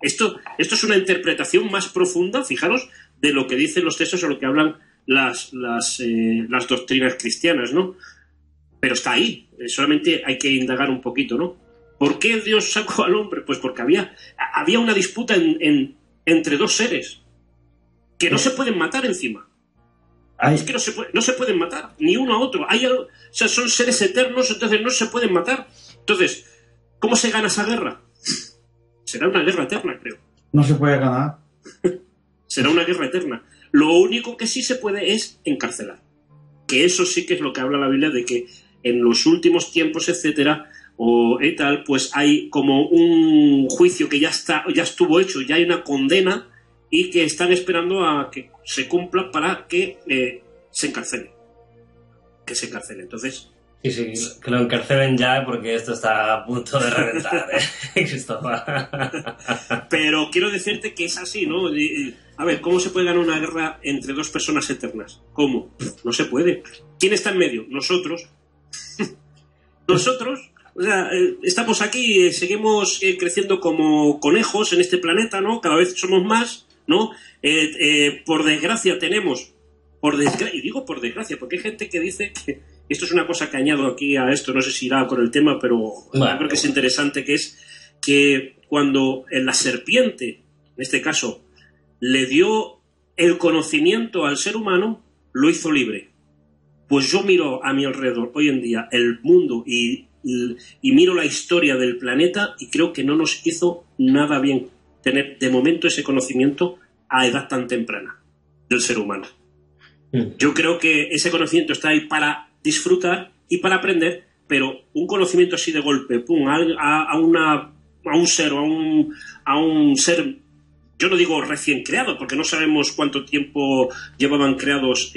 Esto es una interpretación más profunda, fijaros, de lo que dicen los textos o lo que hablan las doctrinas cristianas, ¿no? Pero está ahí, solamente hay que indagar un poquito, ¿no? ¿Por qué Dios sacó al hombre? Pues porque había una disputa entre 2 seres que no se pueden matar encima. Es que no se pueden matar, ni uno a otro. O sea, son seres eternos, entonces no se pueden matar. Entonces, ¿cómo se gana esa guerra? Será una guerra eterna, creo. No se puede ganar. Será una guerra eterna. Lo único que sí se puede es encarcelar. Que eso sí que es lo que habla la Biblia, de que en los últimos tiempos, etcétera, o tal, pues hay como un juicio que ya estuvo hecho, ya hay una condena, y que están esperando a que se cumpla para que se encarcele. Que se encarcele. Entonces... Sí, que lo encarcelen ya, porque esto está a punto de reventar, Cristóbal. Pero quiero decirte que es así, ¿no? A ver, ¿cómo se puede ganar una guerra entre 2 personas eternas? ¿Cómo? No se puede. ¿Quién está en medio? Nosotros. Nosotros. O sea, estamos aquí, seguimos creciendo como conejos en este planeta, ¿no? Cada vez somos más, ¿no? Por desgracia tenemos... y digo por desgracia, porque hay gente que dice que... Esto es una cosa que añado aquí a esto, no sé si irá con el tema, pero bueno, yo creo que es interesante, que es que cuando la serpiente, en este caso, le dio el conocimiento al ser humano, lo hizo libre. Pues yo miro a mi alrededor hoy en día el mundo y miro la historia del planeta, y creo que no nos hizo nada bien tener de momento ese conocimiento a edad tan temprana del ser humano. Yo creo que ese conocimiento está ahí para disfrutar y para aprender, pero un conocimiento así de golpe, pum, a un ser, yo no digo recién creado, porque no sabemos cuánto tiempo llevaban creados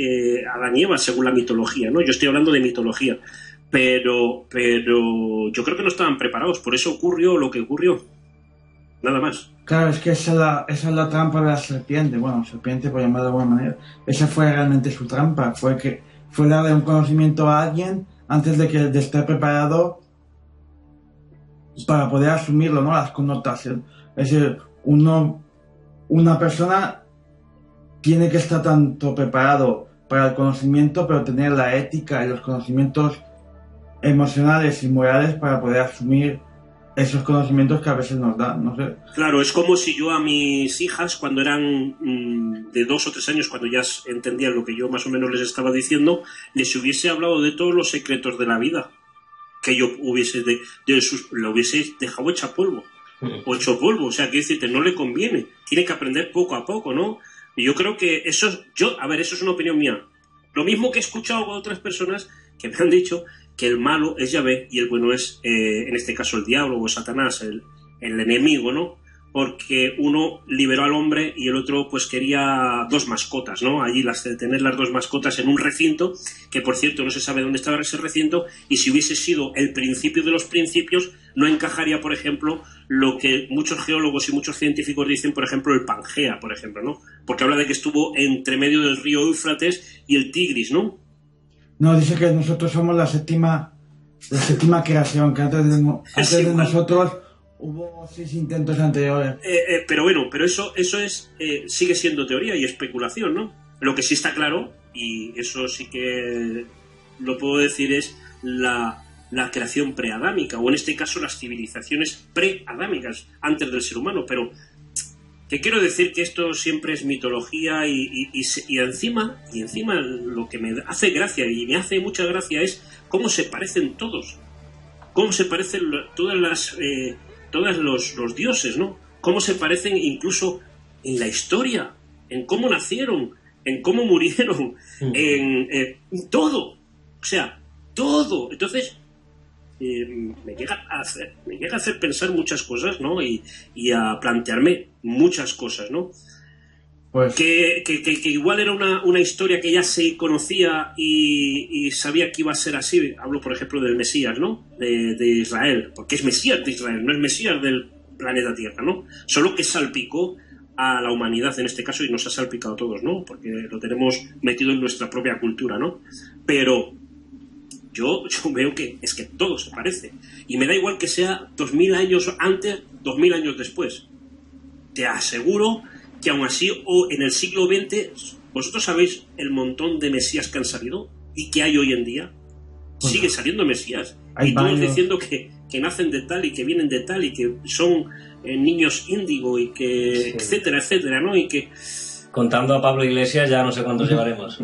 Adán y Eva, según la mitología, ¿no? Yo estoy hablando de mitología, pero yo creo que no estaban preparados, por eso ocurrió lo que ocurrió, nada más. Claro, es que esa es la trampa de la serpiente, bueno, serpiente por llamar de alguna manera, esa fue realmente su trampa, fue darle un conocimiento a alguien antes de estar preparado para poder asumirlo, ¿no? Las connotaciones. Es decir, una persona tiene que estar tanto preparado para el conocimiento, pero tener la ética y los conocimientos emocionales y morales para poder asumir esos conocimientos que a veces nos dan, no sé. Claro, es como si yo a mis hijas, cuando eran de 2 o 3 años, cuando ya entendían lo que yo más o menos les estaba diciendo, les hubiese hablado de todos los secretos de la vida, que yo hubiese lo hubiese dejado hecha polvo, o hecho polvo, o sea, que decirte, no le conviene, tiene que aprender poco a poco, ¿no? Y yo creo que eso es una opinión mía. Lo mismo que he escuchado con otras personas que me han dicho que el malo es Yahvé y el bueno es, en este caso, el diablo o Satanás, el enemigo, ¿no? Porque uno liberó al hombre y el otro pues quería 2 mascotas, ¿no? Allí tener las 2 mascotas en un recinto, que por cierto no se sabe dónde estaba ese recinto, y si hubiese sido el principio de los principios, no encajaría, por ejemplo, lo que muchos geólogos y muchos científicos dicen, por ejemplo, el Pangea, por ejemplo, ¿no? Porque habla de que estuvo entre medio del río Éufrates y el Tigris, ¿no? No, dice que nosotros somos la séptima creación, que antes de nosotros hubo 6 intentos anteriores. Pero eso es sigue siendo teoría y especulación, ¿no? Lo que sí está claro, y eso sí que lo puedo decir, es la creación preadámica, o en este caso las civilizaciones preadámicas, antes del ser humano, pero que quiero decir que esto siempre es mitología y encima lo que me hace gracia y me hace mucha gracia es cómo se parecen todos, cómo se parecen todos los dioses, ¿no? Cómo se parecen incluso en la historia, en cómo nacieron, en cómo murieron, en todo, o sea, todo. Entonces, me llega a hacer pensar muchas cosas, ¿no? Y a plantearme muchas cosas, ¿no? Pues Que igual era una historia que ya se conocía y sabía que iba a ser así. Hablo, por ejemplo, del Mesías, ¿no? De Israel, porque es Mesías de Israel, no es Mesías del planeta Tierra, ¿no? Solo que salpicó a la humanidad en este caso y nos ha salpicado a todos, ¿no? Porque lo tenemos metido en nuestra propia cultura, ¿no? Pero yo veo que es que todo se parece. Y me da igual que sea 2000 años antes, 2000 años después. Te aseguro que aún así, o en el siglo XX, vosotros sabéis el montón de mesías que han salido y que hay hoy en día. Sigue saliendo mesías. Hay Y todos varios. diciendo que nacen de tal y que vienen de tal y que son niños índigo y que Sí. etcétera, etcétera, ¿no? Y que, Contando a Pablo Iglesias ya no sé cuántos llevaremos.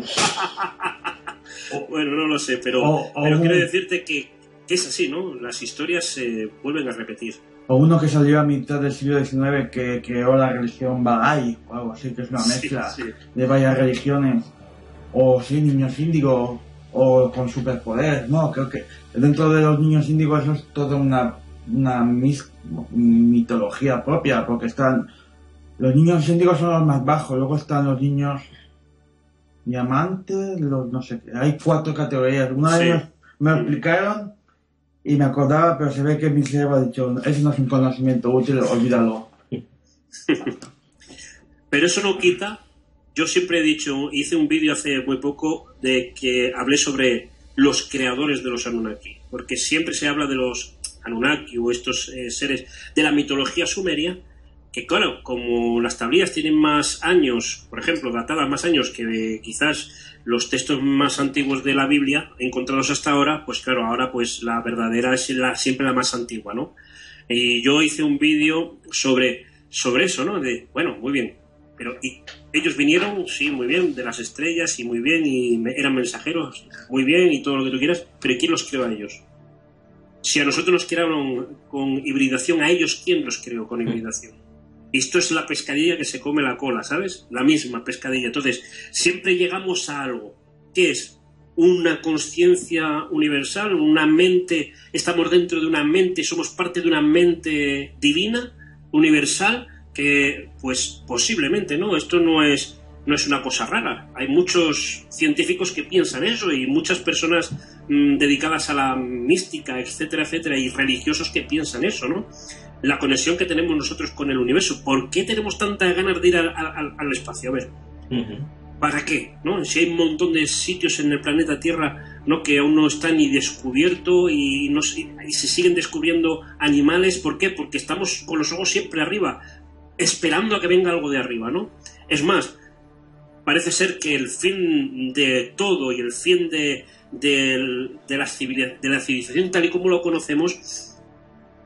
bueno, no lo sé, pero quiero decirte que es así, ¿no? Las historias se vuelven a repetir. O uno que salió a mitad del siglo XIX que creó la religión Bahá'í o algo así, que es una mezcla Sí. de varias religiones. O sí, niños índigos o con superpoder. No, creo que dentro de los niños índigos eso es toda una mitología propia, porque están... Los niños índigos son los más bajos, luego están los niños diamantes, los no sé qué. Hay 4 categorías. Una vez me lo explicaron y me acordaba, pero se ve que mi cerebro ha dicho, eso no es un conocimiento útil, olvídalo. Pero eso no quita, yo siempre he dicho, hice un vídeo hace muy poco de que hablé sobre los creadores de los Anunnaki, porque siempre se habla de los Anunnaki o estos seres de la mitología sumeria, que claro, como las tablillas tienen más años, por ejemplo, datadas más años que quizás los textos más antiguos de la Biblia encontrados hasta ahora, pues claro, ahora pues la verdadera es siempre la más antigua, ¿no? Y yo hice un vídeo sobre eso, ¿no? De, bueno, muy bien, pero ¿y ellos vinieron? Sí, muy bien, de las estrellas, y muy bien, y eran mensajeros, muy bien, y todo lo que tú quieras, pero ¿quién los creó a ellos? Si a nosotros nos crearon con hibridación, a ellos, ¿quién los creó con hibridación? Esto es la pescadilla que se come la cola, ¿sabes? La misma pescadilla. Entonces, siempre llegamos a algo, que es una conciencia universal, una mente, estamos dentro de una mente, somos parte de una mente divina, universal, que, pues, posiblemente, ¿no? Esto no es una cosa rara. Hay muchos científicos que piensan eso y muchas personas dedicadas a la mística, etcétera, etcétera, y religiosos que piensan eso, ¿no? La conexión que tenemos nosotros con el universo. ¿Por qué tenemos tantas ganas de ir al espacio? A ver, ¿para qué? ¿No? Si hay un montón de sitios en el planeta Tierra, ¿no?, que aún no están ni descubiertos y se siguen descubriendo animales. ¿Por qué? Porque estamos con los ojos siempre arriba, esperando a que venga algo de arriba, ¿no? Es más, parece ser que el fin de todo y el fin de la civilización tal y como lo conocemos,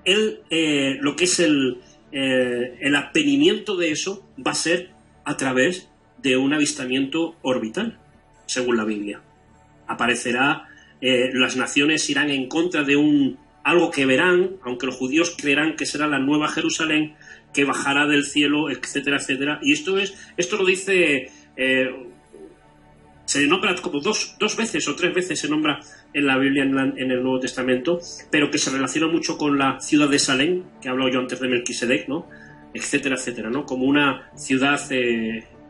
lo que es el advenimiento de eso va a ser a través de un avistamiento orbital, según la Biblia. Aparecerá, las naciones irán en contra de algo que verán, aunque los judíos creerán que será la nueva Jerusalén, que bajará del cielo, etcétera, etcétera. Y esto lo dice, se nombra como dos veces o 3 veces se nombra en la Biblia, en el Nuevo Testamento, pero que se relaciona mucho con la ciudad de Salem, que he hablado yo antes de Melquisedec, ¿no?, etcétera, etcétera, ¿no?, como una ciudad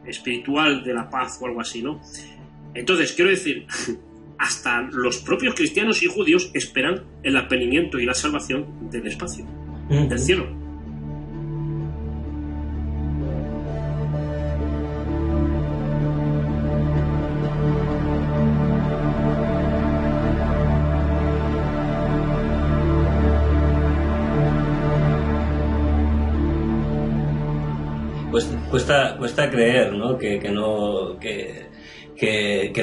espiritual de la paz o algo así, ¿no? Entonces, quiero decir, hasta los propios cristianos y judíos esperan el advenimiento y la salvación del espacio, del cielo. Pues cuesta creer, ¿no?, que no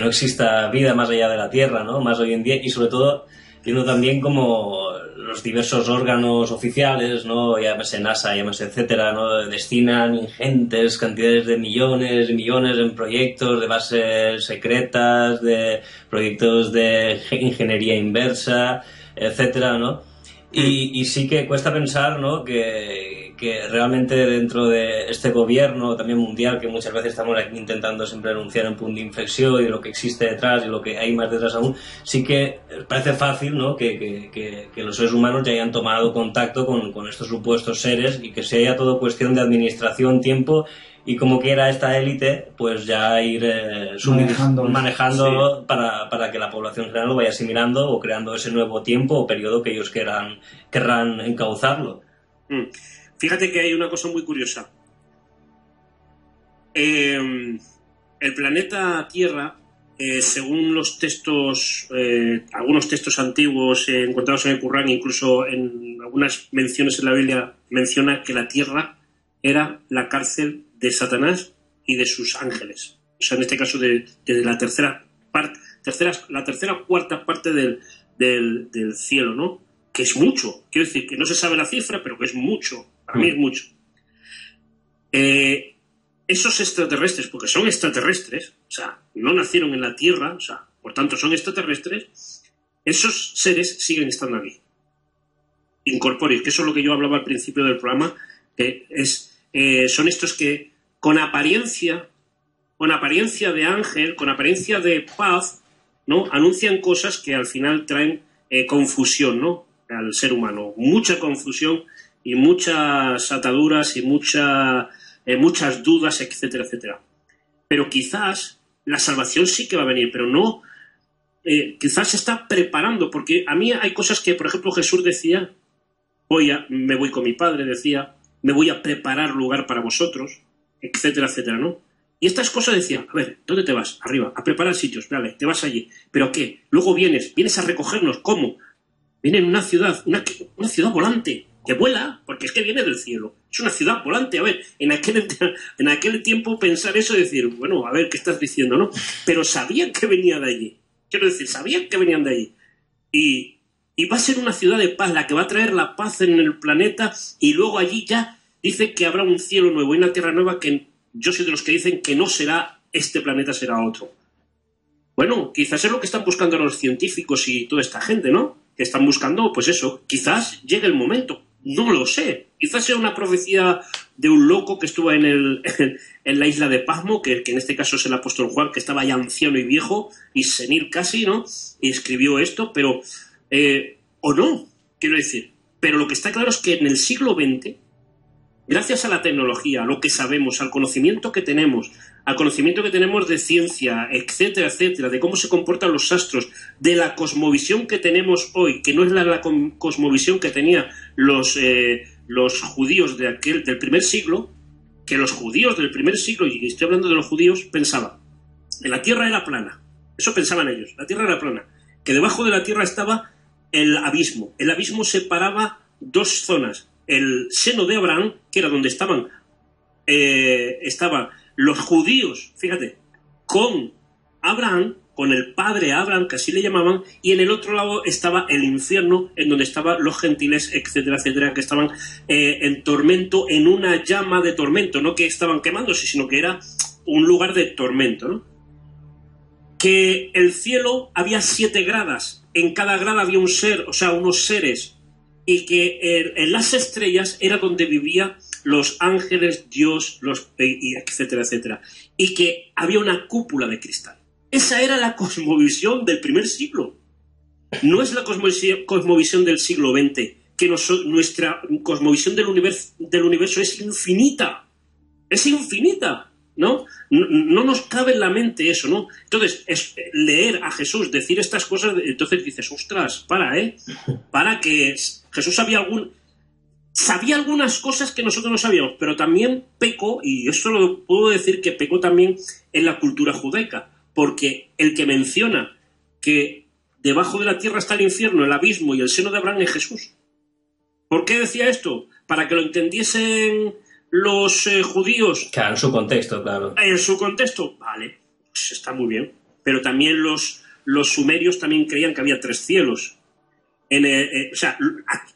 exista vida más allá de la Tierra, ¿no?, más hoy en día, y sobre todo viendo también como los diversos órganos oficiales, ¿no?, llámese NASA, llámese etcétera, ¿no?, destinan ingentes cantidades de millones y millones en proyectos de bases secretas, de proyectos de ingeniería inversa, etcétera, ¿no? Y sí que cuesta pensar, ¿no?, que que realmente dentro de este gobierno también mundial, que muchas veces estamos aquí intentando siempre anunciar un punto de inflexión y de lo que existe detrás y lo que hay más detrás aún, sí que parece fácil, ¿no?, que los seres humanos ya hayan tomado contacto con estos supuestos seres y que sea todo cuestión de administración, tiempo y como quiera esta élite pues ya ir manejándolo, sí, para que la población general lo vaya asimilando o creando ese nuevo tiempo o periodo que ellos querrán encauzarlo. Fíjate que hay una cosa muy curiosa. El planeta Tierra, según los textos, algunos textos antiguos encontrados en el Corán, incluso en algunas menciones en la Biblia, menciona que la Tierra era la cárcel de Satanás y de sus ángeles. O sea, en este caso de la tercera o cuarta parte del cielo, ¿no? Que es mucho. Quiero decir que no se sabe la cifra, pero que es mucho. Para mí es mucho. Esos extraterrestres, porque son extraterrestres, o sea, no nacieron en la Tierra, o sea, por tanto son extraterrestres, esos seres siguen estando aquí. Incorpóreos, que eso es lo que yo hablaba al principio del programa, que son estos que con apariencia de ángel, con apariencia de paz, ¿no?, anuncian cosas que al final traen confusión, ¿no?, al ser humano. Mucha confusión y muchas ataduras y muchas dudas, etcétera, etcétera. Pero quizás la salvación sí que va a venir, pero no... quizás se está preparando, porque a mí hay cosas que, por ejemplo, Jesús decía, me voy con mi Padre, decía, me voy a preparar lugar para vosotros, etcétera, etcétera, ¿no? Y estas cosas decía, a ver, ¿dónde te vas? Arriba, a preparar sitios, vale, te vas allí. ¿Pero qué? Luego vienes a recogernos, ¿cómo? Viene en una ciudad volante, que vuela, porque es que viene del cielo. Es una ciudad volante. A ver, en aquel tiempo pensar eso y decir, bueno, a ver, ¿qué estás diciendo, no? Pero sabían que venía de allí. Quiero decir, sabían que venían de allí. Y va a ser una ciudad de paz, la que va a traer la paz en el planeta, y luego allí ya dice que habrá un cielo nuevo y una tierra nueva, que yo soy de los que dicen que no será este planeta, será otro. Bueno, quizás es lo que están buscando los científicos y toda esta gente, ¿no? Que están buscando, pues eso, quizás llegue el momento. No lo sé. Quizás sea una profecía de un loco que estuvo en la isla de Pasmo, que en este caso es el apóstol Juan, que estaba ya anciano y viejo y senil casi, ¿no? Y escribió esto, pero... o no, quiero decir. Pero lo que está claro es que en el siglo XX, gracias a la tecnología, a lo que sabemos, al conocimiento que tenemos de ciencia, etcétera, etcétera, de cómo se comportan los astros, de la cosmovisión que tenemos hoy, que no es la cosmovisión que tenían los judíos del primer siglo, que los judíos del primer siglo, y estoy hablando de los judíos, pensaban que la tierra era plana. Eso pensaban ellos, la tierra era plana. Que debajo de la tierra estaba el abismo. El abismo separaba dos zonas. El seno de Abraham, que era donde estaban los judíos, fíjate, con Abraham, con el padre Abraham, que así le llamaban, y en el otro lado estaba el infierno, en donde estaban los gentiles, etcétera, etcétera, que estaban en tormento, en una llama de tormento, no que estaban quemándose, sino que era un lugar de tormento, ¿no? Que el cielo había 7 gradas, en cada grada había un ser, o sea, unos seres, y que en las estrellas era donde vivían los ángeles, Dios, etcétera, etcétera, y que había una cúpula de cristal. Esa era la cosmovisión del primer siglo. No es la cosmovisión del siglo XX, que nuestra cosmovisión del universo es infinita. Es infinita, ¿no? No nos cabe en la mente eso, ¿no? Entonces, leer a Jesús decir estas cosas, entonces dices, ostras, para que Jesús sabía algunas cosas que nosotros no sabíamos, pero también pecó, y esto lo puedo decir que pecó también en la cultura judaica, porque el que menciona que debajo de la tierra está el infierno, el abismo y el seno de Abraham es Jesús. ¿Por qué decía esto? Para que lo entendiesen los judíos. Claro, en su contexto, claro. En su contexto, vale, pues está muy bien. Pero también los sumerios también creían que había 3 cielos. O sea,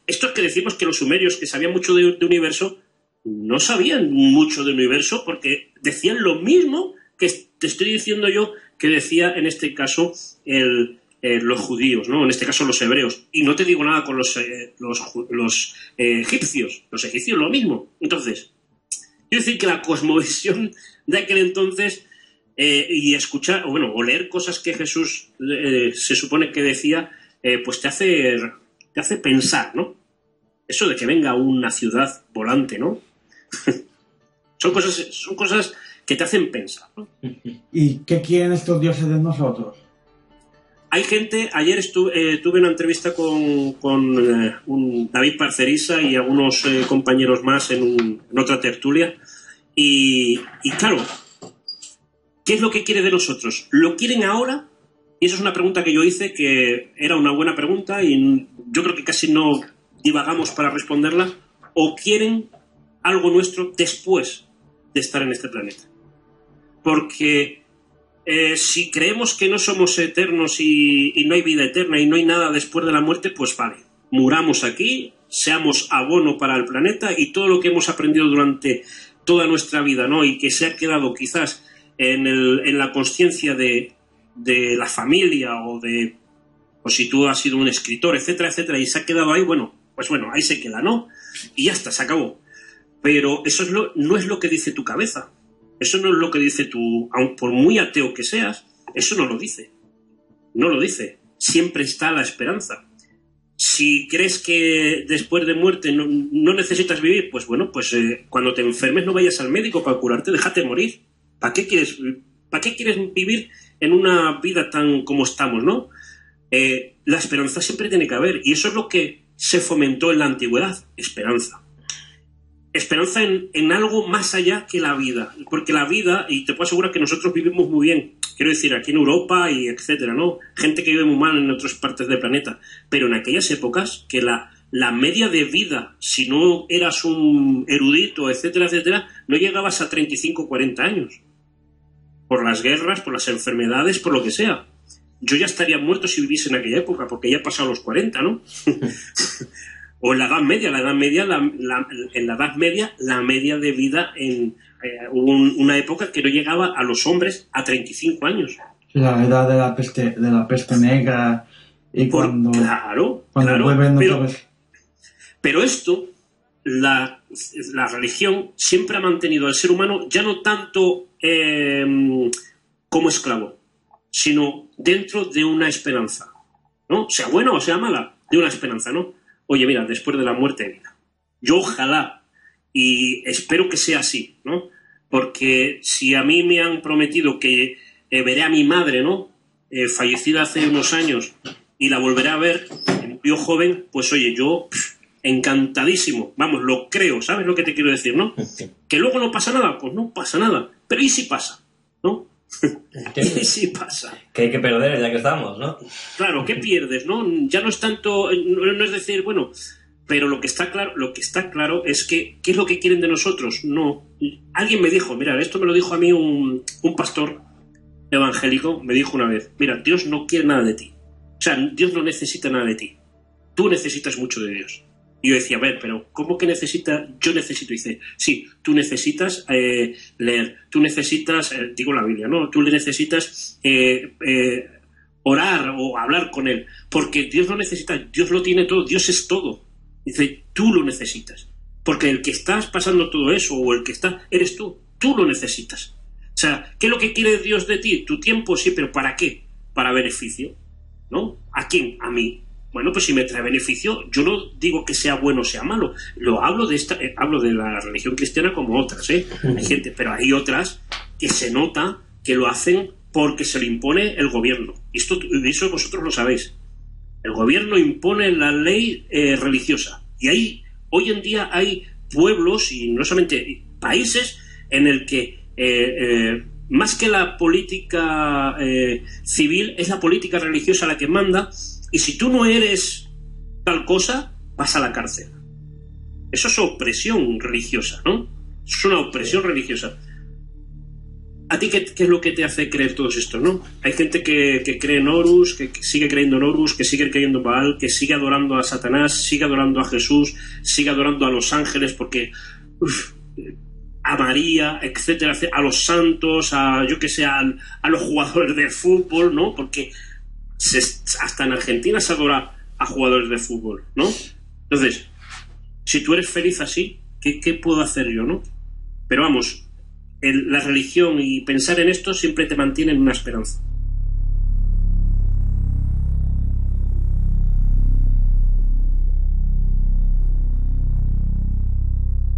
esto es que decimos que los sumerios, que sabían mucho de universo, no sabían mucho del universo, porque decían lo mismo que te estoy diciendo yo, que decía en este caso el los judíos, ¿no? En este caso los hebreos. Y no te digo nada con los egipcios. Los egipcios lo mismo. Entonces, quiero decir que la cosmovisión de aquel entonces y escuchar, o leer cosas que Jesús se supone que decía, pues te hace pensar, ¿no? Eso de que venga una ciudad volante, ¿no? Son cosas que te hacen pensar, ¿no? ¿Y qué quieren estos dioses de nosotros? Hay gente, ayer tuve una entrevista con un David Parcerisa y algunos compañeros más en otra tertulia, y claro, ¿qué es lo que quiere de nosotros? ¿Lo quieren ahora? Y esa es una pregunta que yo hice, que era una buena pregunta y yo creo que casi no divagamos para responderla. ¿O quieren algo nuestro después de estar en este planeta? Porque si creemos que no somos eternos y no hay vida eterna y no hay nada después de la muerte, pues vale, muramos aquí, seamos abono para el planeta, y todo lo que hemos aprendido durante toda nuestra vida, ¿no? Y que se ha quedado quizás en la consciencia de la familia o si tú has sido un escritor, etcétera, etcétera, y se ha quedado ahí, pues ahí se queda, ¿no? Y ya está, se acabó. Pero eso no es lo que dice tu cabeza. Eso no es lo que dice aun por muy ateo que seas, eso no lo dice. No lo dice. Siempre está la esperanza. Si crees que después de muerte no necesitas vivir, pues cuando te enfermes no vayas al médico para curarte, déjate morir. ¿Para qué quieres vivir en una vida tan como estamos, no? La esperanza siempre tiene que haber, y eso es lo que se fomentó en la antigüedad, esperanza. Esperanza en algo más allá que la vida, porque la vida, y te puedo asegurar que nosotros vivimos muy bien, quiero decir, aquí en Europa y etcétera, ¿no? Gente que vive muy mal en otras partes del planeta, pero en aquellas épocas que la media de vida, si no eras un erudito, etcétera, etcétera, no llegabas a 35 o 40 años. Por las guerras, por las enfermedades, por lo que sea. Yo ya estaría muerto si viviese en aquella época, porque ya he pasado los 40, ¿no? O en la Edad Media. En la Edad Media, la media de vida hubo una época que no llegaba a los hombres a 35 años. La edad de la peste negra, y cuando vuelven otra vez. Pero esto, la religión siempre ha mantenido al ser humano ya no tanto como esclavo, sino dentro de una esperanza, ¿no? Sea buena o sea mala, de una esperanza, ¿no? Oye, mira, después de la muerte hay vida. Yo ojalá y espero que sea así, ¿no? Porque si a mí me han prometido que veré a mi madre, ¿no? Fallecida hace unos años, y la volveré a ver, yo joven, pues oye, yo encantadísimo, vamos, lo creo, ¿sabes lo que te quiero decir, no? Que luego no pasa nada, pues no pasa nada, pero ¿y si pasa? ¿No? ¿Y si pasa? Que hay que perder ya que estamos, ¿no? Claro, ¿qué pierdes, no? Ya no es tanto, no es decir, pero lo que está claro es que ¿qué es lo que quieren de nosotros? No. Alguien me dijo, mira, esto me lo dijo a mí un pastor evangélico, me dijo una vez, mira, Dios no quiere nada de ti. O sea, Dios no necesita nada de ti. Tú necesitas mucho de Dios. Y yo decía, a ver, pero ¿cómo que necesita? Yo necesito. Y dice, sí, tú necesitas leer, tú necesitas, digo la Biblia, ¿no? Tú le necesitas orar o hablar con Él. Porque Dios no necesita, Dios lo tiene todo, Dios es todo. Dice, tú lo necesitas. Porque el que estás pasando todo eso, o el que está, eres tú lo necesitas. O sea, ¿qué es lo que quiere Dios de ti? Tu tiempo, sí, pero ¿para qué? Para beneficio, ¿no? ¿A quién? A mí. Bueno, pues si me trae beneficio, yo no digo que sea bueno o sea malo. Hablo de la religión cristiana como otras, ¿eh? Hay gente, pero hay otras que se nota que lo hacen porque se lo impone el gobierno. Y eso vosotros lo sabéis. El gobierno impone la ley religiosa. Y hoy en día hay pueblos, y no solamente países, en el que más que la política civil, es la política religiosa la que manda. Y si tú no eres tal cosa, vas a la cárcel. Eso es opresión religiosa, ¿no? Es una opresión religiosa. ¿A ti qué es lo que te hace creer todo esto, no? Hay gente que cree en Horus, que sigue creyendo en Horus, que sigue creyendo en Baal, que sigue adorando a Satanás, sigue adorando a Jesús, sigue adorando a los ángeles, porque a María, etcétera, a los santos, a los jugadores de fútbol, ¿no? Porque hasta en Argentina se adora a jugadores de fútbol, ¿no? Entonces, si tú eres feliz así, ¿qué puedo hacer yo, no? Pero vamos, la religión y pensar en esto siempre te mantiene en una esperanza.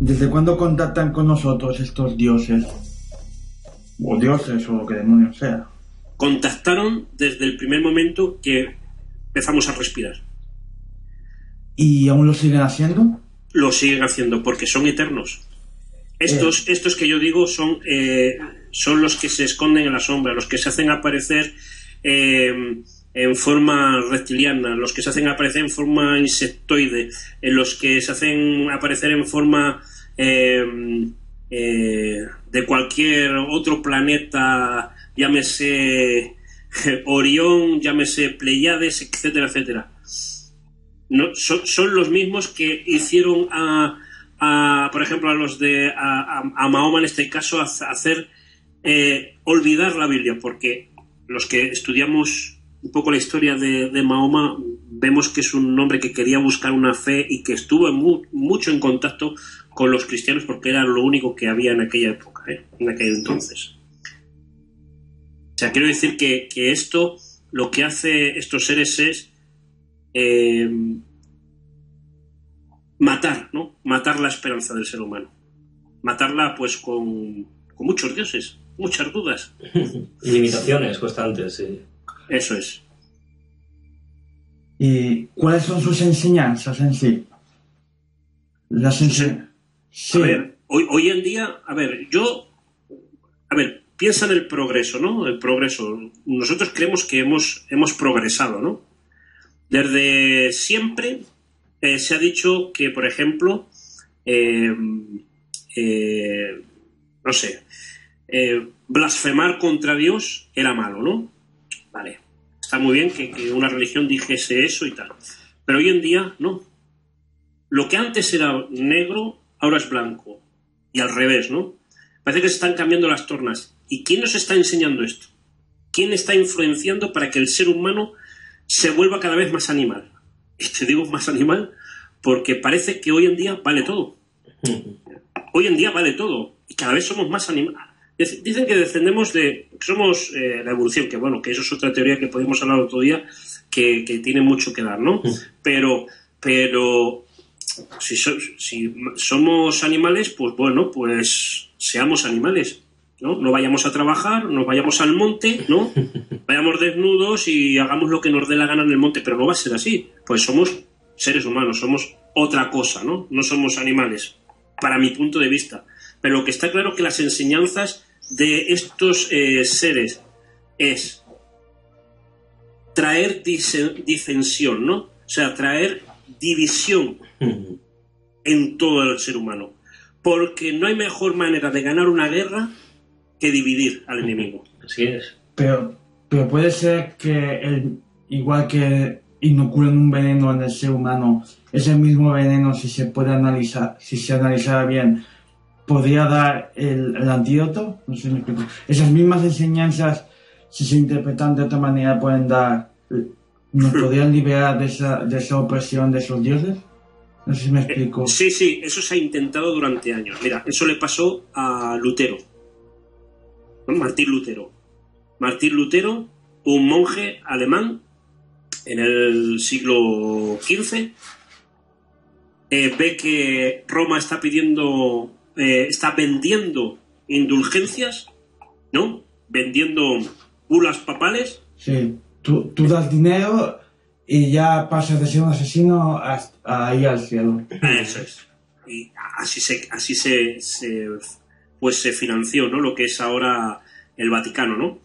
¿Desde cuándo contactan con nosotros estos dioses? O dioses, o lo que demonios sea. Contactaron desde el primer momento que empezamos a respirar. ¿Y aún lo siguen haciendo? Lo siguen haciendo porque son eternos. Estos que yo digo son los que se esconden en la sombra, los que se hacen aparecer en forma reptiliana, los que se hacen aparecer en forma insectoide, los que se hacen aparecer en forma de cualquier otro planeta, llámese Orión, llámese Pleiades, etcétera, etcétera. No, son los mismos que hicieron por ejemplo, a Mahoma en este caso, hacer olvidar la Biblia, porque los que estudiamos un poco la historia de Mahoma vemos que es un hombre que quería buscar una fe y que estuvo mucho en contacto con los cristianos porque era lo único que había en aquella época, en aquel entonces. O sea, quiero decir que esto, lo que hace estos seres es matar, ¿no? Matar la esperanza del ser humano. Matarla, pues, con muchos dioses, muchas dudas. Y limitaciones constantes, sí. Eso es. ¿Y cuáles son sus enseñanzas en sí? Sí. A ver, hoy en día, piensa en el progreso, ¿no? El progreso. Nosotros creemos que hemos progresado, ¿no? Desde siempre se ha dicho que, por ejemplo, blasfemar contra Dios era malo, ¿no? Vale, está muy bien que una religión dijese eso y tal. Pero hoy en día, no. Lo que antes era negro, ahora es blanco. Y al revés, ¿no? Parece que se están cambiando las tornas. ¿Y quién nos está enseñando esto? ¿Quién está influenciando para que el ser humano se vuelva cada vez más animal? Y te digo más animal porque parece que hoy en día vale todo. Hoy en día vale todo. Y cada vez somos más animales. Dicen que descendemos que somos la evolución, que bueno, que eso es otra teoría que podemos hablar otro día, que tiene mucho que dar, ¿no? Pero si somos animales, pues bueno, pues seamos animales, ¿no? No vayamos a trabajar, no vayamos al monte, ¿no? Vayamos desnudos y hagamos lo que nos dé la gana en el monte, pero no va a ser así. Pues somos seres humanos, somos otra cosa, ¿no? No somos animales, para mi punto de vista. Pero lo que está claro es que las enseñanzas de estos seres es traer disensión, ¿no? O sea, traer división en todo el ser humano. Porque no hay mejor manera de ganar una guerra que dividir al enemigo. Así es. Pero puede ser que igual que inoculan un veneno en el ser humano, ese mismo veneno, si se analizara bien, podría dar el antídoto. No sé si me explico. Esas mismas enseñanzas, si se interpretan de otra manera, nos podrían liberar de esa opresión de esos dioses. No sé si me explico. Sí, eso se ha intentado durante años. Mira, eso le pasó a Lutero, ¿no? Martín Lutero, un monje alemán en el siglo XV, ve que Roma está vendiendo indulgencias, ¿no? Vendiendo bulas papales. Sí, tú das dinero y ya pasas de ser un asesino a ir al cielo. Eso es. Y así se financió, ¿no? Lo que es ahora el Vaticano, ¿no?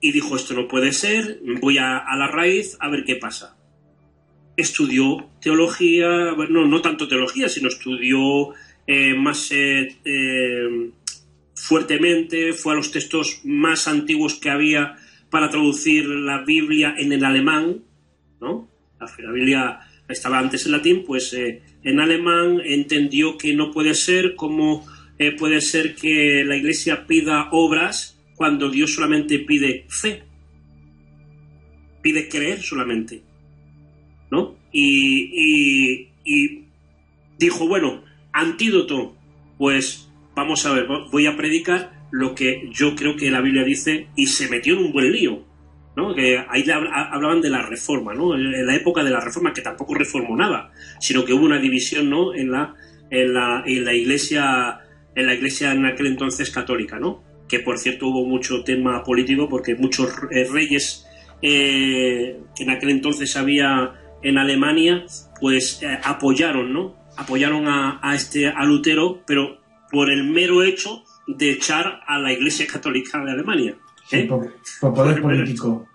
Y dijo, esto no puede ser, voy a la raíz a ver qué pasa. Estudió teología, no tanto teología, sino estudió más fuertemente, fue a los textos más antiguos que había para traducir la Biblia en el alemán, ¿no? La Biblia estaba antes en latín, pues en alemán entendió que no puede ser, como puede ser que la Iglesia pida obras cuando Dios solamente pide fe. pide creer solamente, ¿no? Y dijo, bueno, antídoto, pues vamos a ver, voy a predicar lo que yo creo que la Biblia dice, y se metió en un buen lío, ¿no? Que ahí hablaban de la reforma, ¿no? En la época de la reforma, que tampoco reformó nada, sino que hubo una división, ¿no? en la iglesia en aquel entonces católica, ¿no? Que por cierto hubo mucho tema político, porque muchos reyes que en aquel entonces había en Alemania, pues apoyaron, ¿no? Apoyaron a Lutero, pero por el mero hecho de echar a la Iglesia Católica de Alemania. Sí, por poder político.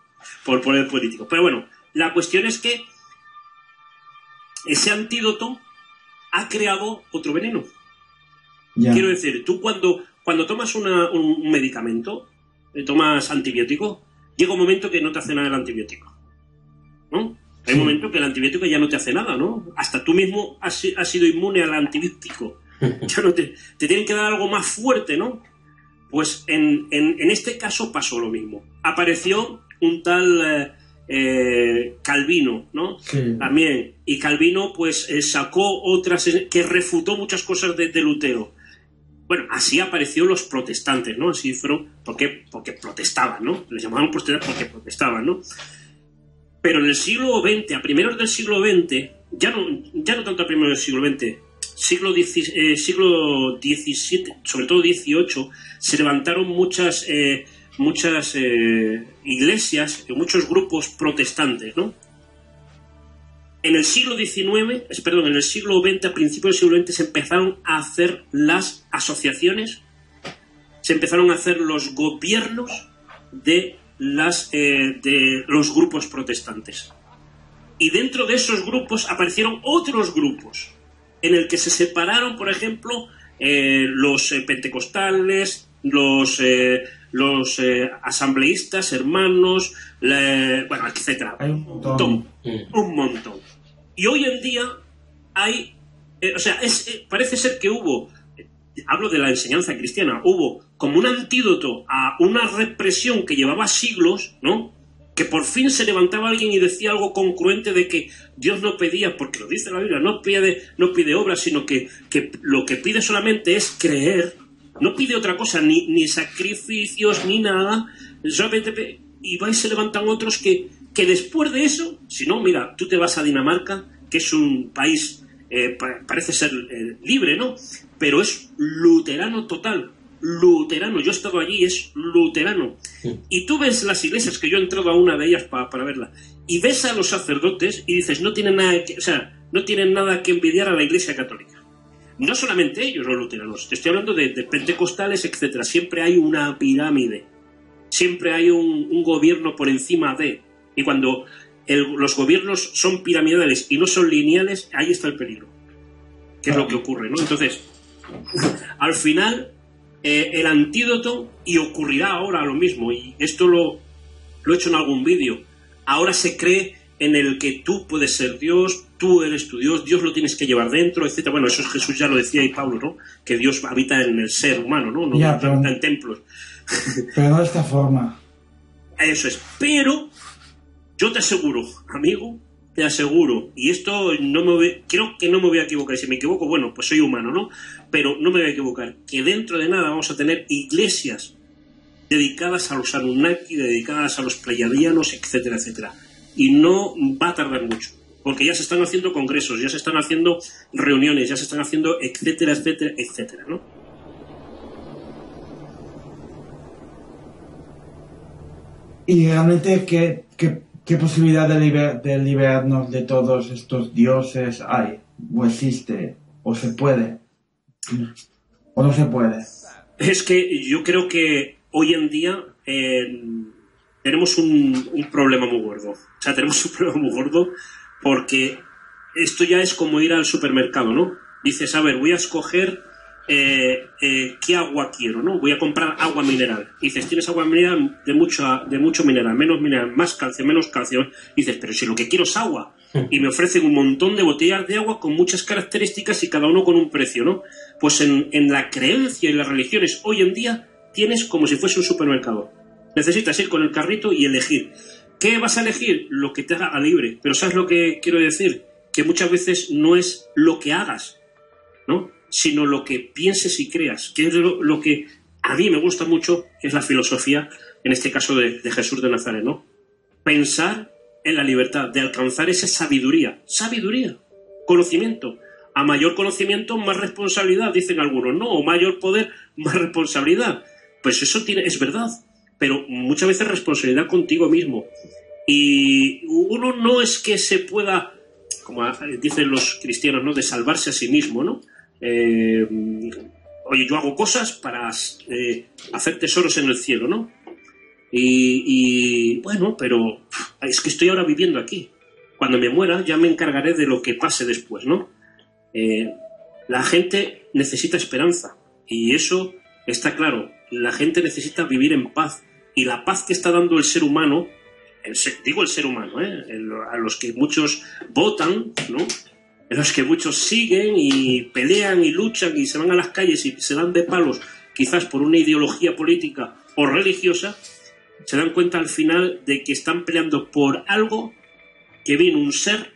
Por poder político. Pero bueno, la cuestión es que ese antídoto ha creado otro veneno. Ya. Quiero decir, tú cuando tomas un medicamento, tomas antibiótico, llega un momento que no te hace nada el antibiótico, ¿no? Hay un momento que el antibiótico ya no te hace nada, ¿no? Hasta tú mismo has sido inmune al antibiótico. Ya no te tienen que dar algo más fuerte, ¿no? Pues en este caso pasó lo mismo. Apareció un tal Calvino, ¿no? Sí. También. Y Calvino pues sacó otras que refutó muchas cosas de Lutero. Bueno, así aparecieron los protestantes, ¿no? Así fueron porque protestaban, ¿no? Les llamaban protestantes porque protestaban, ¿no? Pero en el siglo XX, a primeros del siglo XX, ya no tanto a primeros del siglo XX, siglo XVII, sobre todo XVIII, se levantaron muchas iglesias, muchos grupos protestantes, ¿no? En el siglo XX, a principios del siglo XX, se empezaron a hacer las asociaciones, se empezaron a hacer los gobiernos de los grupos protestantes. Y dentro de esos grupos aparecieron otros grupos, en el que se separaron, por ejemplo, los pentecostales, los asambleístas, hermanos, bueno, etcétera. Hay Un montón. Y hoy en día hay, parece ser que hubo, hablo de la enseñanza cristiana, hubo como un antídoto a una represión que llevaba siglos, ¿no? Que por fin se levantaba alguien y decía algo congruente de que Dios no pedía, porque lo dice la Biblia, no pide obras, sino que lo que pide solamente es creer. No pide otra cosa, ni sacrificios, ni nada. Solamente y se levantan otros que después de eso, si no, mira, tú te vas a Dinamarca, que es un país, parece ser libre, ¿no? Pero es luterano total. Luterano, yo he estado allí, es luterano. Y tú ves las iglesias, que yo he entrado a una de ellas para verla, y ves a los sacerdotes y dices, no tienen nada que envidiar a la Iglesia Católica. No solamente ellos, los luteranos, te estoy hablando de pentecostales, etcétera. Siempre hay una pirámide, siempre hay un gobierno por encima de. Y cuando los gobiernos son piramidales y no son lineales, ahí está el peligro. ¿Qué es lo que ocurre, no? Entonces, al final, el antídoto, y ocurrirá ahora lo mismo, y esto lo he hecho en algún vídeo, ahora se cree en el que tú puedes ser Dios, tú eres tu Dios, Dios lo tienes que llevar dentro, etcétera. Bueno, eso Jesús ya lo decía y Pablo, ¿no? Que Dios habita en el ser humano, ¿no? No ya, pero, habita en templos. Pero no de esta forma. Eso es. Pero yo te aseguro, amigo, te aseguro, y esto creo que no me voy a equivocar. Si me equivoco, bueno, pues soy humano, ¿no? Pero no me voy a equivocar. Que dentro de nada vamos a tener iglesias dedicadas a los Anunnaki, dedicadas a los pleiadianos, etcétera, etcétera. Y no va a tardar mucho, porque ya se están haciendo congresos, ya se están haciendo reuniones, ya se están haciendo etcétera, etcétera, etcétera, ¿no? Y realmente, ¿qué posibilidad de liberarnos de todos estos dioses hay? ¿O existe? ¿O se puede? ¿O no se puede? Es que yo creo que hoy en día tenemos un problema muy gordo. O sea, tenemos un problema muy gordo porque esto ya es como ir al supermercado, ¿no? Dices, a ver, voy a escoger qué agua quiero, ¿no? Voy a comprar agua mineral. Dices, tienes agua mineral de mucho mineral, menos mineral, más calcio, menos calcio. Dices, pero si lo que quiero es agua. Y me ofrecen un montón de botellas de agua con muchas características y cada uno con un precio, ¿no? Pues en la creencia y las religiones hoy en día tienes como si fuese un supermercado. Necesitas ir con el carrito y elegir. ¿Qué vas a elegir? Lo que te haga libre. Pero ¿sabes lo que quiero decir? Que muchas veces no es lo que hagas, ¿no? Sino lo que pienses y creas, que es lo que a mí me gusta mucho, que es la filosofía, en este caso de Jesús de Nazaret, ¿no? Pensar en la libertad, de alcanzar esa sabiduría, conocimiento. A mayor conocimiento, más responsabilidad, dicen algunos, ¿no? O mayor poder, más responsabilidad. Pues eso es verdad, pero muchas veces responsabilidad contigo mismo. Y uno no es que se pueda, como dicen los cristianos, ¿no?, de salvarse a sí mismo, ¿no? Oye, yo hago cosas para hacer tesoros en el cielo, ¿no? Y bueno, pero es que estoy ahora viviendo aquí. Cuando me muera ya me encargaré de lo que pase después, ¿no? La gente necesita esperanza y eso está claro. La gente necesita vivir en paz y la paz que está dando el ser humano, digo el ser humano, a los que muchos votan, ¿no? En los que muchos siguen y pelean y luchan y se van a las calles y se dan de palos, quizás por una ideología política o religiosa, se dan cuenta al final de que están peleando por algo que vino un ser,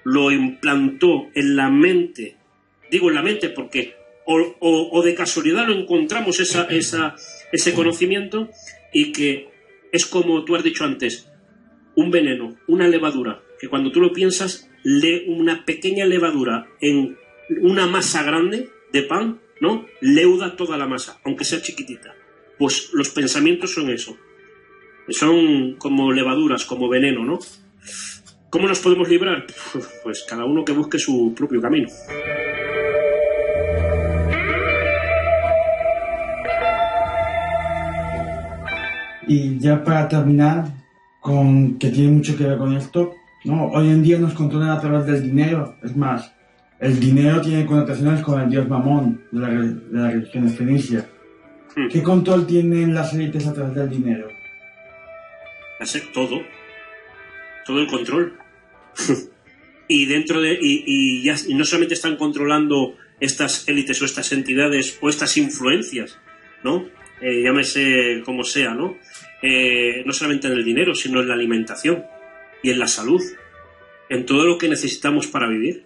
lo implantó en la mente, digo en la mente porque o de casualidad lo encontramos ese conocimiento, y que es como tú has dicho antes, un veneno, una levadura, que cuando tú lo piensas, una pequeña levadura en una masa grande de pan, ¿no?, leuda toda la masa, aunque sea chiquitita. Pues los pensamientos son eso, son como levaduras, como veneno, ¿no? ¿Cómo nos podemos librar? Pues cada uno que busque su propio camino. Y ya para terminar, que tiene mucho que ver con esto, ¿no? Hoy en día nos controlan a través del dinero. Es más, el dinero tiene connotaciones con el dios Mamón de la religión fenicia. ¿Qué control tienen las élites a través del dinero? Hacer todo el control. Y dentro de y no solamente están controlando estas élites o estas entidades o estas influencias, ¿no? Llámese como sea, ¿no? No solamente en el dinero, sino en la alimentación y en la salud, en todo lo que necesitamos para vivir.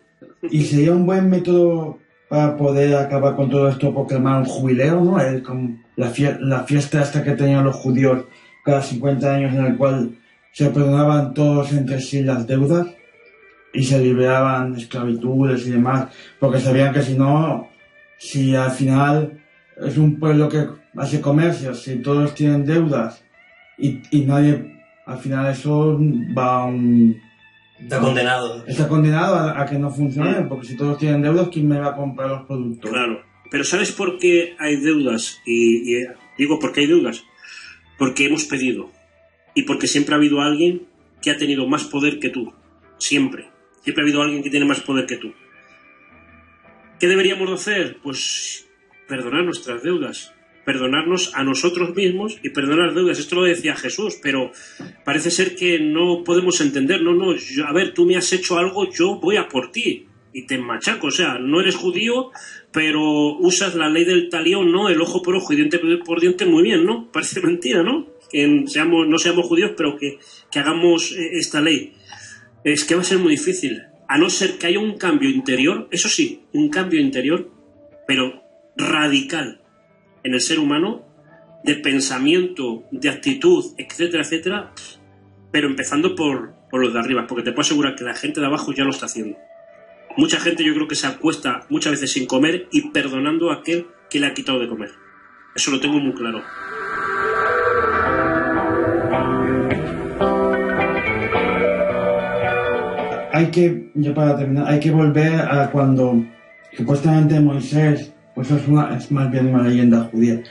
Y sería un buen método para poder acabar con todo esto, proclamar un jubileo, ¿no? Como la fiesta esta que tenían los judíos cada 50 años, en el cual se perdonaban todos entre sí las deudas y se liberaban esclavitudes y demás, porque sabían que si al final es un pueblo que hace comercio, si todos tienen deudas y nadie, al final eso va a un... Está condenado. Está condenado a que no funcione, porque si todos tienen deudas, ¿quién me va a comprar los productos? Claro, pero ¿sabes por qué hay deudas? Y digo por qué hay deudas. Porque hemos pedido. Y porque siempre ha habido alguien que ha tenido más poder que tú. Siempre. Siempre ha habido alguien que tiene más poder que tú. ¿Qué deberíamos de hacer? Pues perdonar nuestras deudas. Perdonarnos a nosotros mismos y perdonar deudas. Esto lo decía Jesús, pero parece ser que no podemos entender. No, a ver, tú me has hecho algo, yo voy a por ti. Y te machaco, o sea, no eres judío, pero usas la ley del talión, ¿no? El ojo por ojo y diente por diente, muy bien, ¿no? Parece mentira, ¿no? Que no seamos judíos, pero que hagamos esta ley. Es que va a ser muy difícil, a no ser que haya un cambio interior, eso sí, un cambio interior, pero radical en el ser humano, de pensamiento, de actitud, etcétera, etcétera, pero empezando por los de arriba, porque te puedo asegurar que la gente de abajo ya lo está haciendo. Mucha gente yo creo que se acuesta muchas veces sin comer y perdonando a aquel que le ha quitado de comer. Eso lo tengo muy claro. Ya para terminar, hay que volver a cuando supuestamente Moisés, pues es más bien una leyenda judía,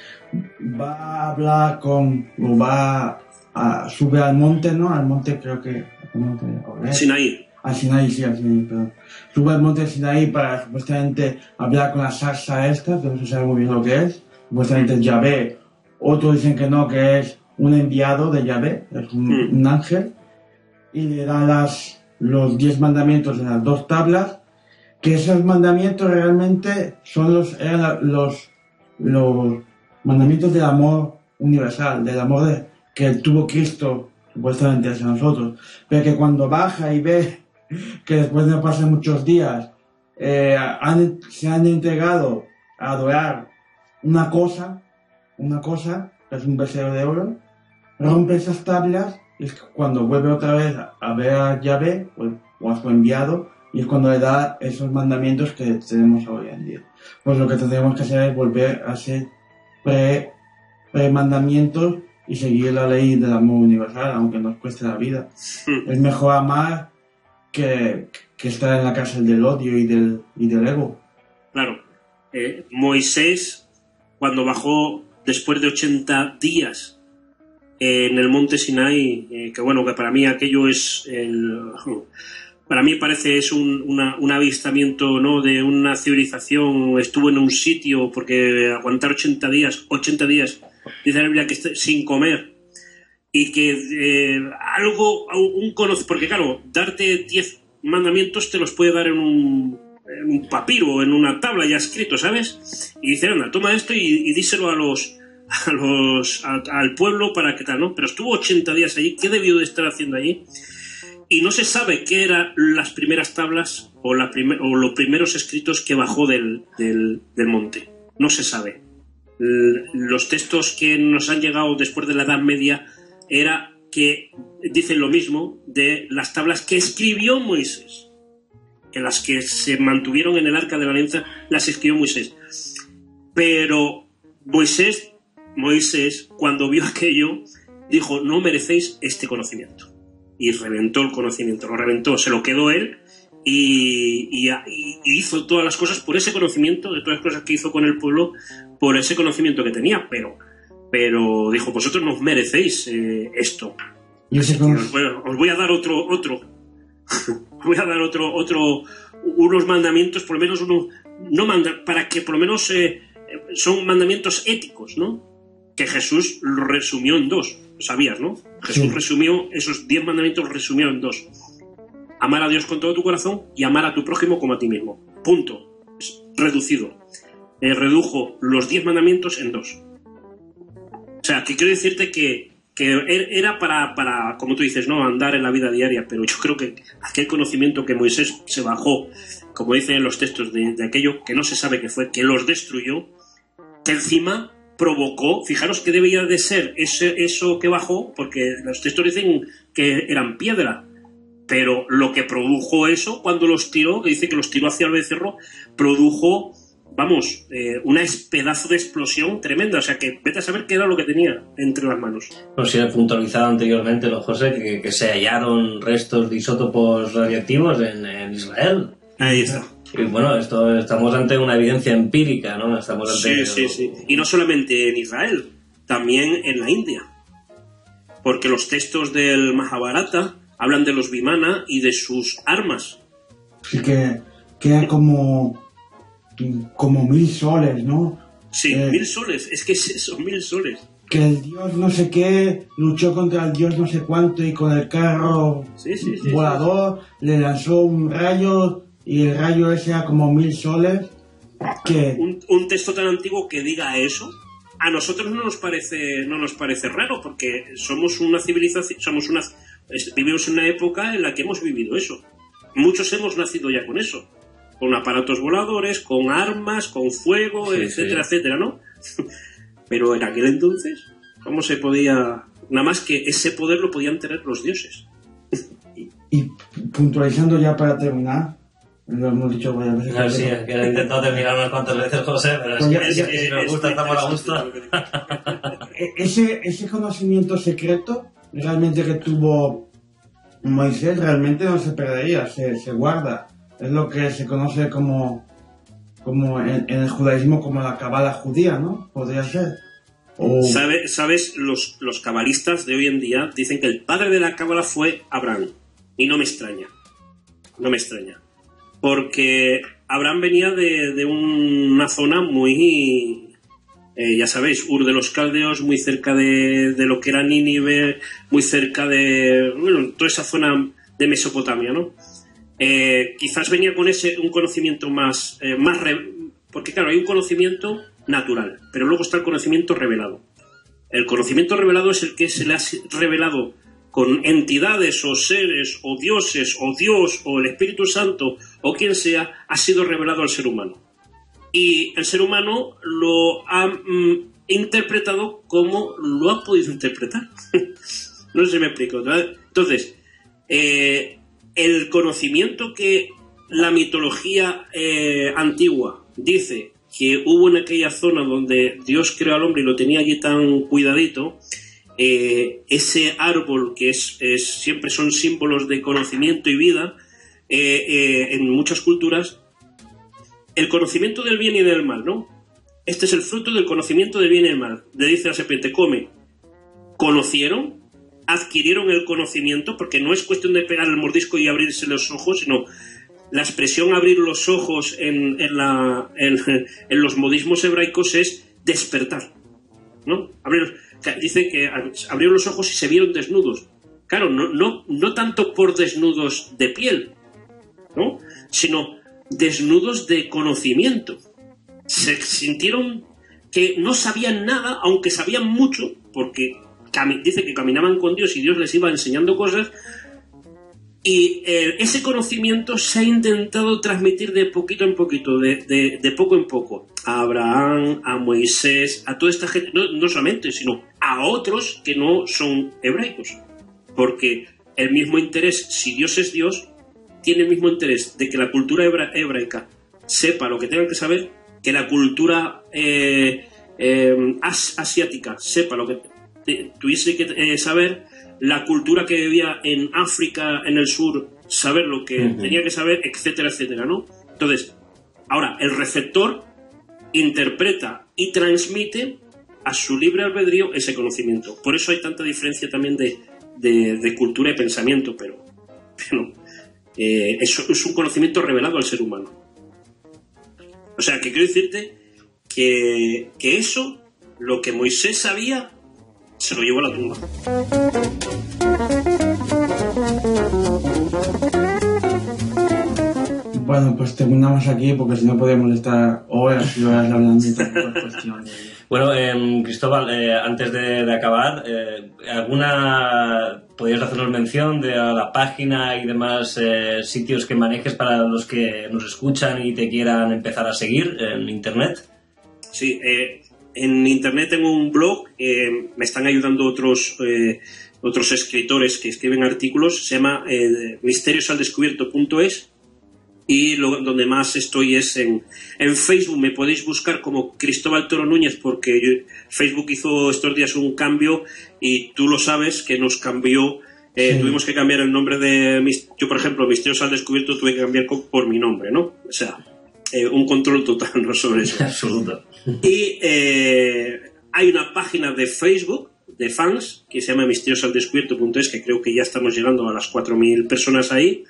va a hablar sube al monte, ¿no? Al monte creo que... Sinaí. Al Sinaí, sí, al Sinaí, perdón. Sube al monte Sinaí para supuestamente hablar con la zarza esta, que no se sabe muy bien lo que es. Supuestamente es Yahvé. Otros dicen que no, que es un enviado de Yahvé, es un ángel. Y le da los 10 mandamientos en las 2 tablas, que esos mandamientos realmente eran los mandamientos del amor universal, del amor que tuvo Cristo supuestamente hacia nosotros, pero que cuando baja y ve que después de pasar muchos días se han entregado a adorar una cosa, que es un becerro de oro, rompe esas tablas y es cuando vuelve otra vez a ver a Yahvé o a su enviado, y es cuando le da esos mandamientos que tenemos hoy en día. Pues lo que tendremos que hacer es volver a ser pre-mandamientos y seguir la ley del amor universal, aunque nos cueste la vida. Es mejor amar que estar en la cárcel del odio y del ego. Claro. Moisés, cuando bajó después de 80 días en el monte Sinai, que bueno, que para mí aquello es para mí parece es un avistamiento, ¿no?, de una civilización. Estuvo en un sitio, porque aguantar 80 días, dice la Biblia que sin comer, y que porque claro, darte 10 mandamientos te los puede dar en un papiro, en una tabla ya escrito, ¿sabes? Y dice, anda, toma esto y díselo al pueblo para que tal, ¿no? Pero estuvo 80 días allí. ¿Qué debió de estar haciendo allí? Y no se sabe qué eran las primeras tablas o los primeros escritos que bajó del monte. No se sabe. Los textos que nos han llegado después de la Edad Media era que dicen lo mismo de las tablas que escribió Moisés, que las que se mantuvieron en el Arca de la Alianza las escribió Moisés. Pero Moisés, cuando vio aquello, dijo, no merecéis este conocimiento. Y reventó el conocimiento, lo reventó, se lo quedó él y hizo todas las cosas por ese conocimiento, de todas las cosas que hizo con el pueblo, por ese conocimiento que tenía, pero dijo, vosotros no merecéis esto. Así que os voy a dar otro voy a dar unos mandamientos, por lo menos para que por lo menos son mandamientos éticos, ¿no? Que Jesús lo resumió en 2, sabías, ¿no? Jesús resumió esos 10 mandamientos, los resumió en 2. Amar a Dios con todo tu corazón y amar a tu prójimo como a ti mismo. Punto. Es reducido. Redujo los 10 mandamientos en 2. O sea, que quiero decirte que era para, como tú dices, no andar en la vida diaria, pero yo creo que aquel conocimiento que Moisés se bajó, como dicen en los textos de aquello que no se sabe qué fue, que los destruyó, que encima provocó, fijaros que debía de ser eso que bajó, porque los textos dicen que eran piedra, pero lo que produjo eso cuando los tiró, que dice que los tiró hacia el becerro, produjo, vamos, una pedazo de explosión tremenda. O sea, que vete a saber qué era lo que tenía entre las manos. Pues si he puntualizado anteriormente, José, que se hallaron restos de isótopos radiactivos en Israel. Ahí está. Y bueno, estamos ante una evidencia empírica, ¿no? Sí. Y no solamente en Israel, también en la India. Porque los textos del Mahabharata hablan de los Vimana y de sus armas. Sí, que era como 1000 soles, ¿no? Sí, 1000 soles, es que son 1000 soles. Que el dios no sé qué luchó contra el dios no sé cuánto y con el carro volador le lanzó un rayo y el rayo ese era como 1000 soles. Que un texto tan antiguo que diga eso, a nosotros no nos parece raro, porque somos una civilización, vivimos en una época en la que hemos vivido eso. Muchos hemos nacido ya con eso. Con aparatos voladores, con armas, con fuego, etcétera, ¿no? Pero en aquel entonces, ¿cómo se podía...? Nada más que ese poder lo podían tener los dioses. Y puntualizando ya para terminar, lo hemos dicho varias veces. Sí, que he intentado terminar unas cuantas veces, José, pero es que si nos gusta, estamos a gusto. Ese conocimiento secreto, realmente que tuvo Moisés, realmente no se perdería, se guarda. Es lo que se conoce como en el judaísmo como la cabala judía, ¿no? Podría ser. ¿Sabes? Los cabalistas de hoy en día dicen que el padre de la cábala fue Abraham. Y no me extraña. Porque Abraham venía de una zona muy... ya sabéis, Ur de los Caldeos, muy cerca de lo que era Nínive, muy cerca de... Bueno, toda esa zona de Mesopotamia, ¿no? Quizás venía con un conocimiento más porque claro, hay un conocimiento natural, pero luego está el conocimiento revelado. El conocimiento revelado es el que se le ha revelado con entidades o seres o dioses o Dios o el Espíritu Santo o quien sea, ha sido revelado al ser humano. Y el ser humano lo ha interpretado como lo ha podido interpretar. No sé si me explico, ¿verdad? Entonces, el conocimiento que la mitología antigua dice que hubo en aquella zona donde Dios creó al hombre y lo tenía allí tan cuidadito, ese árbol que siempre son símbolos de conocimiento y vida, en muchas culturas, el conocimiento del bien y del mal, ¿no? Este es el fruto del conocimiento del bien y del mal. Le dice la serpiente, come. Conocieron, adquirieron el conocimiento, porque no es cuestión de pegar el mordisco y abrirse los ojos, sino la expresión abrir los ojos en los modismos hebraicos es despertar, ¿no? Dice que abrieron los ojos y se vieron desnudos. Claro, no tanto por desnudos de piel, ¿no? Sino desnudos de conocimiento. Se sintieron que no sabían nada, aunque sabían mucho, porque dice que caminaban con Dios y Dios les iba enseñando cosas, y ese conocimiento se ha intentado transmitir de poquito en poquito, de poco en poco, a Abraham, a Moisés, a toda esta gente, no solamente, sino a otros que no son hebraicos, porque el mismo interés, si Dios es Dios, tiene el mismo interés de que la cultura hebraica sepa lo que tengan que saber, que la cultura asiática sepa lo que tuviese que saber, la cultura que vivía en África, en el sur, saber lo que tenía que saber, etcétera, etcétera, ¿no? Entonces, ahora, el receptor interpreta y transmite a su libre albedrío ese conocimiento. Por eso hay tanta diferencia también de cultura y pensamiento, pero eso es un conocimiento revelado al ser humano. O sea, que quiero decirte que eso, lo que Moisés sabía, se lo llevó a la tumba. Bueno, pues terminamos aquí porque si no podríamos estar horas y horas hablando de todas las cuestiones. Bueno, Cristóbal, antes de acabar, ¿podrías hacernos mención de la página y demás sitios que manejes para los que nos escuchan y te quieran empezar a seguir en Internet? Sí, en Internet tengo un blog, me están ayudando otros escritores que escriben artículos, se llama misteriosaldescubierto.es, y donde más estoy es en Facebook. Me podéis buscar como Cristóbal Toro Núñez, porque Facebook hizo estos días un cambio y tú lo sabes que nos cambió, sí. Tuvimos que cambiar el nombre yo por ejemplo, Misterios al Descubierto tuve que cambiar por mi nombre, ¿no? O sea, un control total, ¿no?, sobre eso. Absoluto. Y hay una página de Facebook de fans que se llama misteriosaldescubierto.es, que creo que ya estamos llegando a las 4.000 personas ahí.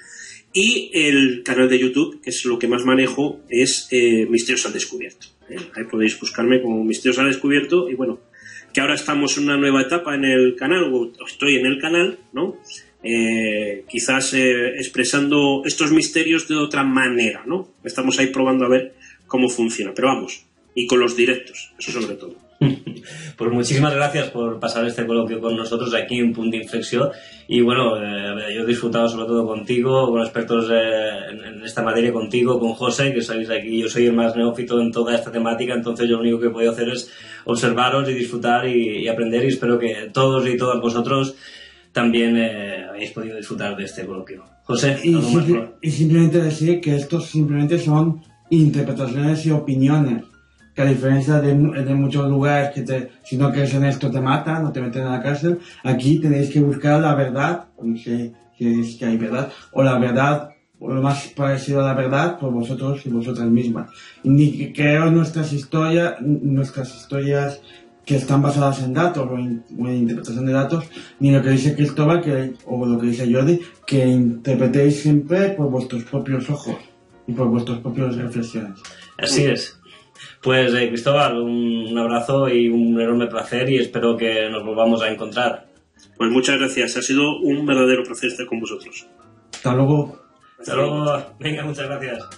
Y el canal de YouTube, que es lo que más manejo, es Misterios al Descubierto. Ahí podéis buscarme como Misterios al Descubierto. Y bueno, que ahora estamos en una nueva etapa en el canal, o estoy en el canal, ¿no? Quizás expresando estos misterios de otra manera, ¿no? Estamos ahí probando a ver cómo funciona. Pero vamos, y con los directos, eso sobre todo. Pues muchísimas gracias por pasar este coloquio con nosotros aquí en Punt d'Inflexió. Y bueno, yo he disfrutado sobre todo contigo, con expertos en esta materia, contigo, con José, que sois aquí. Yo soy el más neófito en toda esta temática, entonces yo lo único que he podido hacer es observaros y disfrutar y aprender, y espero que todos y todas vosotros también hayáis podido disfrutar de este coloquio. José, y simplemente decir que estos simplemente son interpretaciones y opiniones, que a diferencia de muchos lugares que si no crees en esto te matan o te meten a la cárcel, aquí tenéis que buscar la verdad, que hay verdad, o la verdad, o lo más parecido a la verdad, por vosotros y vosotras mismas. Ni que creo nuestras historias que están basadas en datos o en interpretación de datos, ni lo que dice Cristóbal o lo que dice Jordi, que interpretéis siempre por vuestros propios ojos y por vuestras propias reflexiones. Así es. Pues Cristóbal, un abrazo y un enorme placer, y espero que nos volvamos a encontrar. Pues muchas gracias, ha sido un verdadero placer estar con vosotros. Hasta luego. Hasta luego. Venga, muchas gracias.